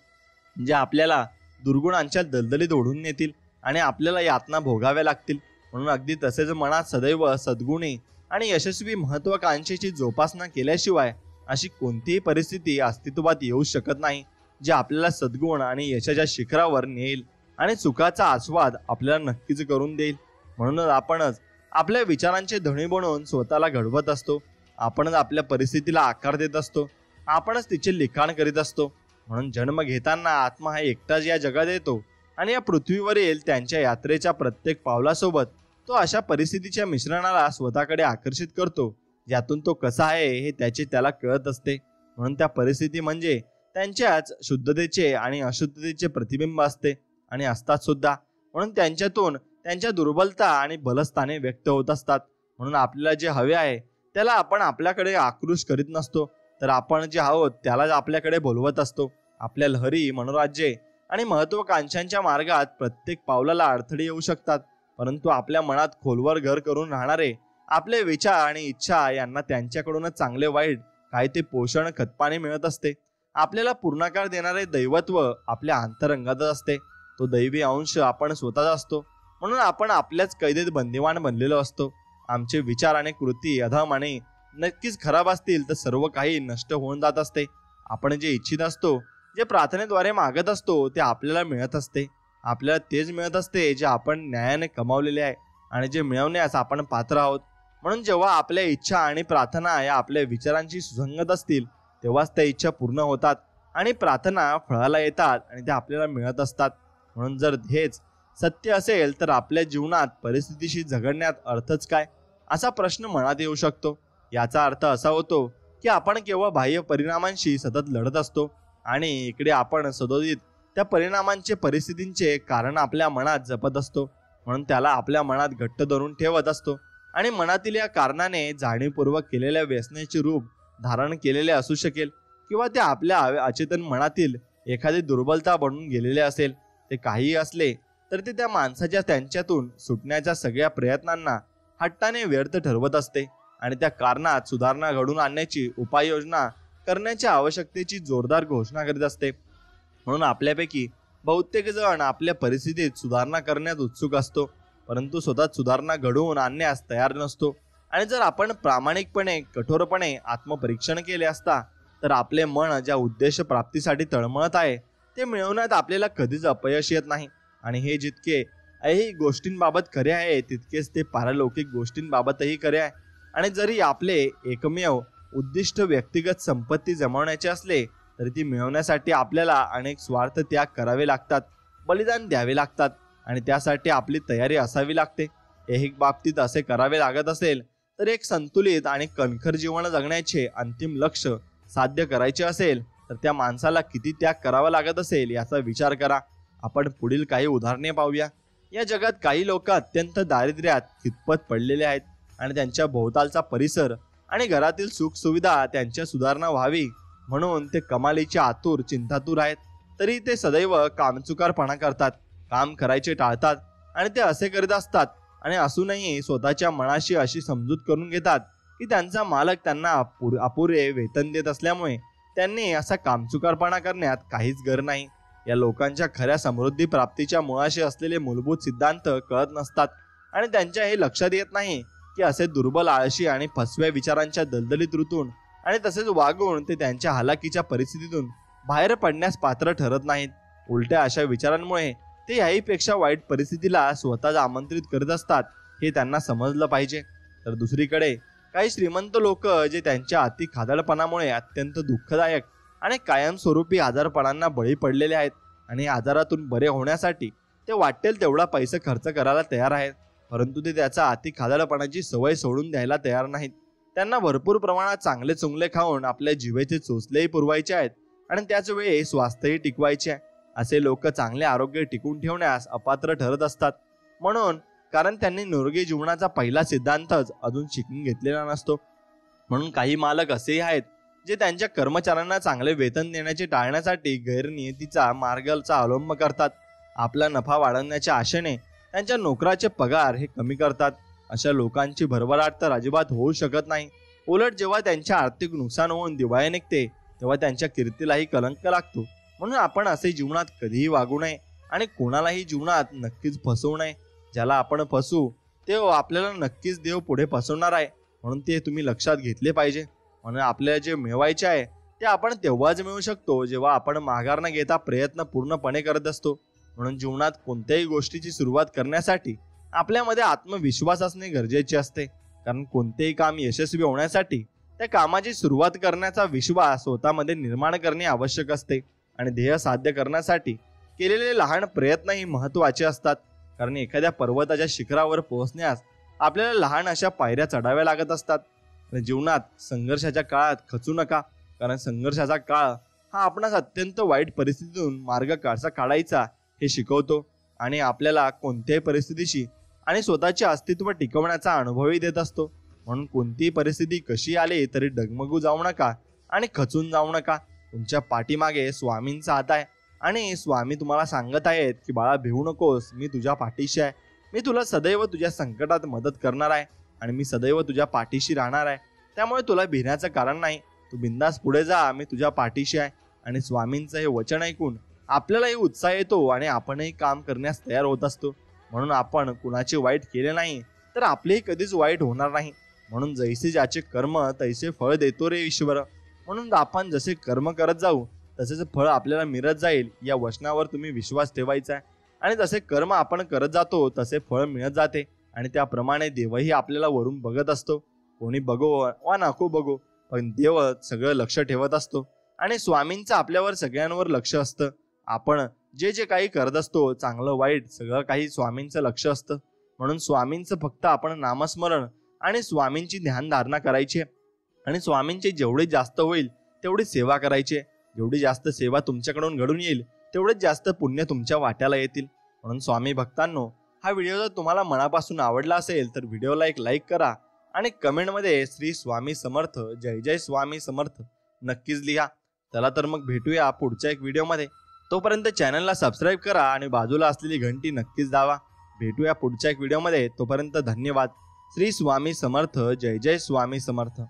A: ज्या आपल्याला दुर्गुणांच्या दलदलीत ओढून नेतील आणि आपल्याला यातना भोगाव्या लागतील. म्हणून अगदी तसेच मनात सदैव सद्गुणी आणि यशस्वी महत्वाकांक्षेची जोपासना केल्याशिवाय अशी कोणतीही परिस्थिती अस्तित्वात येऊ शकत नाही जी आपल्याला सद्गुण आणि यशाच्या शिखरावर नेईल आणि सुखाचा आस्वाद आपल्याला नक्कीच करून देईल. म्हणूनच आपणच आपल्या विचारांचे धणी बनवून स्वतःला घडवत असतो. आपणच आपल्या परिस्थितीला आकार देत असतो. आपणच तिचे लिखाण करीत असतो. म्हणून जन्म घेताना आत्मा हा एकटाच या जगात येतो आणि या पृथ्वीवरील त्यांच्या यात्रेच्या प्रत्येक पावलासोबत तो अशा परिस्थितीच्या मिश्रणाला स्वतःकडे आकर्षित करतो ज्यातून तो कसा आहे हे त्याला कळत असते. म्हणून त्या परिस्थिती म्हणजे त्यांच्याच शुद्धतेचे आणि अशुद्धतेचे प्रतिबिंब असते आणि असतात सुद्धा. म्हणून त्यांच्यातून त्यांच्या दुर्बलता आणि बलस्थाने व्यक्त होत असतात. म्हणून आपल्याला जे हवे आहे त्याला आपण आपल्याकडे आक्रोश करीत नसतो तर आपण जे आहोत त्यालाच आपल्याकडे बोलवत असतो. आपल्या लहरी, मनोराज्ये आणि महत्वाकांक्षांच्या मार्गात प्रत्येक पावलाला अडथळे येऊ शकतात, परंतु आपल्या मनात खोलवर घर करून राहणारे आपले विचार आणि इच्छा यांना त्यांच्याकडूनच चांगले वाईट काय ते पोषण, खतपाणी मिळत असते. आपल्याला पूर्णाकार देणारे दैवत्व आपल्या अंतरंगातच असते. तो दैवी अंश आपण स्वतःच असतो. म्हणून आपण आपल्याच कैदेत बंदिवान बनलेलो असतो. आमचे विचार आणि कृती अधम आणि नक्कीच खराब असतील तर सर्व काही नष्ट होऊन जात असते. आपण जे इच्छित असतो, जे प्रार्थनेद्वारे मागत असतो ते आपल्याला मिळत असते. आपल्याला तेच मिळत असते जे आपण न्यायाने कमावलेले आहे आणि जे मिळवण्यास आपण पात्र आहोत. म्हणून जेव्हा आपल्या इच्छा आणि प्रार्थना या आपल्या विचारांशी सुसंगत असतील तेव्हाच त्या इच्छा पूर्ण होतात आणि प्रार्थना फळाला येतात आणि त्या आपल्याला मिळत असतात. म्हणून जर हेच सत्य असेल तर आपल्या जीवनात परिस्थितीशी झगडण्यात अर्थच काय, असा प्रश्न मनात येऊ शकतो. याचा अर्थ असा होतो की आपण केवळ बाह्य परिणामांशी सतत लढत असतो आणि इकडे आपण सदोदित त्या परिणामांचे परिस्थितींचे कारण आपल्या मनात जपत असतो. म्हणून त्याला आपल्या मनात घट्ट धरून ठेवत असतो आणि मनातील या कारणाने जाणीवपूर्वक केलेल्या व्यसनेचे रूप धारण केलेले असू शकेल किंवा ते आपल्या अचेतन मनातील एखादी दुर्बलता बनून गेलेले असेल. ते काहीही असले तर ते त्या माणसाच्या त्यांच्यातून सुटण्याच्या सगळ्या प्रयत्नांना हट्टाने व्यर्थ ठरवत असते आणि त्या कारणात सुधारणा घडून आणण्याची उपाययोजना करण्याच्या आवश्यकतेची जोरदार घोषणा करीत असते. म्हणून आपल्यापैकी बहुतेक जण आपल्या परिस्थितीत सुधारणा करण्यात उत्सुक असतो, परंतु स्वतः सुधारणा घडवून आणण्यास तयार नसतो. आणि जर आपण प्रामाणिकपणे कठोरपणे आत्मपरीक्षण केले असता तर आपले मन ज्या उद्देश प्राप्तीसाठी तळमळत आहे ते मिळवण्यात आपल्याला कधीच अपयश येत नाही. आणि हे जितके ऐहिक गोष्टींबाबत खरे आहे तितकेच ते पारलौकिक गोष्टींबाबतही खरे आहे. आणि जरी आपले एकमेव उद्दिष्ट व्यक्तिगत संपत्ती जमवण्याचे असले तरी ती मिळवण्यासाठी आपल्याला अनेक स्वार्थ त्याग करावे लागतात, बलिदान द्यावे लागतात आणि त्यासाठी आपली तयारी असावी लागते. ऐहिक बाबतीत असे करावे लागत असेल तर एक संतुलित आणि कणखर जीवन जगण्याचे अंतिम लक्ष साध्य करायचे असेल तर त्या माणसाला किती त्याग करावा लागत असेल याचा विचार करा. आपण पुढील काही उदाहरणे पाहूया. या जगात काही लोक अत्यंत दारिद्र्यात खितपत पडलेले आहेत आणि त्यांच्या भोवतालचा परिसर आणि घरातील सुखसुविधा त्यांच्या सुधारणा व्हावी म्हणून ते कमालीचे आतुर चिंतातूर आहेत. तरी ते सदैव कामचुकारपणा करतात, काम करायचे टाळतात आणि ते असे करीत असतात आणि असूनही स्वतःच्या मनाशी अशी समजूत करून घेतात की त्यांचा मालक त्यांना अपुरे वेतन देत असल्यामुळे त्यांनी असा कामचुकारपणा करण्यात काहीच गरज नाही. या लोकांच्या खऱ्या समृद्धी प्राप्तीच्या मुळाशी असलेले मूलभूत सिद्धांत कळत नसतात आणि त्यांच्या हे लक्षात येत नाही की असे दुर्बल, आळशी आणि फसव्या विचारांच्या दलदलीत ऋतून आणि तसेच वागून ते त्यांच्या हालाकीच्या परिस्थितीतून बाहेर पडण्यास पात्र ठरत नाहीत. उलट्या अशा विचारांमुळे ते याहीपेक्षा वाईट परिस्थितीला स्वतःच आमंत्रित करत असतात हे त्यांना समजलं पाहिजे. तर दुसरीकडे काही श्रीमंत लोक जे त्यांच्या अति खादाडपणामुळे अत्यंत दुःखदायक आणि कायमस्वरूपी आजारपणांना बळी पडलेले आहेत आणि आजारातून बरे होण्यासाठी ते वाटेल तेवढा पैसा खर्च करायला तयार आहेत, परंतु ते त्याचा अति खादाडपणाची सवय सोडून द्यायला तयार नाहीत. त्यांना भरपूर प्रमाणात चांगले चुंगले खाऊन आपल्या जिभेचे चोचलेही पुरवायचे आहेत आणि त्याच वेळी स्वास्थ्यही टिकवायचे आहे. असे लोक चांगले आरोग्य टिकून ठेवण्यास अपात्र ठरत असतात. कारण त्यांनी निरोगी जीवनाचा पहिला सिद्धांतच अजून शिकून घेतलेला नसतो. म्हणून काही मालक असेही आहेत जे त्यांच्या कर्मचाऱ्यांना चांगले वेतन देण्याचे टाळण्यासाठी गैरनियतीचा मार्गाचा अवलंब करतात. आपला नफा वाढवण्याच्या आशेने त्यांच्या नोकराचे पगार हे कमी करतात. अशा लोकांची भरभराट तर अजिबात होऊ शकत नाही. उलट जेव्हा त्यांचे आर्थिक नुकसान होऊन दिवाळे निघते तेव्हा त्यांच्या कीर्तीलाही कलंक लागतो. म्हणून आपण असे जीवनात कधीही वागू नये आणि कोणालाही जीवनात नक्कीच फसवू नये. ज्याला आपण फसू ते आपल्याला नक्कीच देव पुढे फसवणार आहे, म्हणून ते तुम्ही लक्षात घेतले पाहिजे. म्हणून आपल्याला जे मिळवायचे आहे ते आपण तेव्हाच मिळवू शकतो जेव्हा आपण माघार न घेता प्रयत्न पूर्णपणे करत असतो. म्हणून जीवनात कोणत्याही गोष्टीची सुरुवात करण्यासाठी आपल्यामध्ये आत्मविश्वास असणे गरजेचे असते. कारण कोणतेही काम यशस्वी होण्यासाठी त्या कामाची सुरुवात करण्याचा विश्वास स्वतःमध्ये निर्माण करणे आवश्यक असते. आणि ध्येय साध्य करण्यासाठी केलेले लहान प्रयत्नही महत्त्वाचे असतात. कारण एखाद्या पर्वताच्या शिखरावर पोहोचण्यास आपल्याला लहान अशा पायऱ्या चढाव्या लागत असतात. जीवनात संघर्षाच्या काळात खचू नका, कारण संघर्षाचा काळ हा आपणास अत्यंत वाईट परिस्थितीतून मार्ग कसा काढायचा हे शिकवतो आणि आपल्याला कोणत्याही परिस्थितीशी आणि स्वतःचे अस्तित्व टिकवण्याचा अनुभवही देत असतो. म्हणून कोणतीही परिस्थिती कशी आली तरी डगमगू जाऊ नका आणि खचून जाऊ नका. तुमच्या पाठीमागे स्वामींचा हात आहे आणि स्वामी तुम्हाला सांगत आहेत की बाळा, भिवू नकोस, मी तुझ्या पाठीशी आहे. मी तुला सदैव तुझ्या संकटात मदत करणार आहे आणि मी सदैव तुझ्या पाठीशी राहणार आहे. त्यामुळे तुला भिण्याचं कारण नाही. तू बिंदास पुढे जा, मी तुझ्या पाठीशी आहे. आणि स्वामींचं हे वचन ऐकून आपल्यालाही उत्साह येतो आणि आपणही काम करण्यास तयार होत असतो. म्हणून आपण कुणाचे वाईट केले नाही तर आपलेही कधीच वाईट होणार नाही. म्हणून जैसे ज्याचे कर्म तैसे फळ देतो रे ईश्वर. म्हणून आपण जसे कर्म करत जाऊ तसेच फळ आपल्याला मिळत जाईल या वचनावर तुम्ही विश्वास ठेवायचा आहे. आणि जसे कर्म आपण करत जातो तसे फळ मिळत जाते आणि त्याप्रमाणे देवही आपल्याला वरून बघत असतो. कोणी बघो वा नको बघो, पण देव सगळं लक्ष ठेवत असतो आणि स्वामींचं आपल्यावर सगळ्यांवर लक्ष असतं. आपण जे जे काही करत असतो चांगलं वाईट सगळं काही स्वामींचं लक्ष असतं. म्हणून स्वामींचं फक्त आपण नामस्मरण आणि स्वामींची ध्यानधारणा करायची आणि स्वामींची जेवढी जास्त होईल तेवढी सेवा करायची. जेवढी जास्त सेवा तुमच्याकडून घडून येईल तेवढेच जास्त पुण्य तुमच्या वाट्याला येतील. म्हणून स्वामी भक्तांनो, हा व्हिडिओ जर तुम्हाला मनापासून आवडला असेल तर व्हिडिओला एक लाईक करा आणि कमेंटमध्ये श्री स्वामी समर्थ, जय जय स्वामी समर्थ नक्कीच लिहा. चला तर मग भेटूया पुढच्या एक व्हिडिओमध्ये. तोपर्यंत चॅनलला सबस्क्राईब करा आणि बाजूला असलेली घंटी नक्कीच दाबा. भेटूया पुढच्या एक व्हिडिओमध्ये. तोपर्यंत धन्यवाद. श्री स्वामी समर्थ, जय जय स्वामी समर्थ.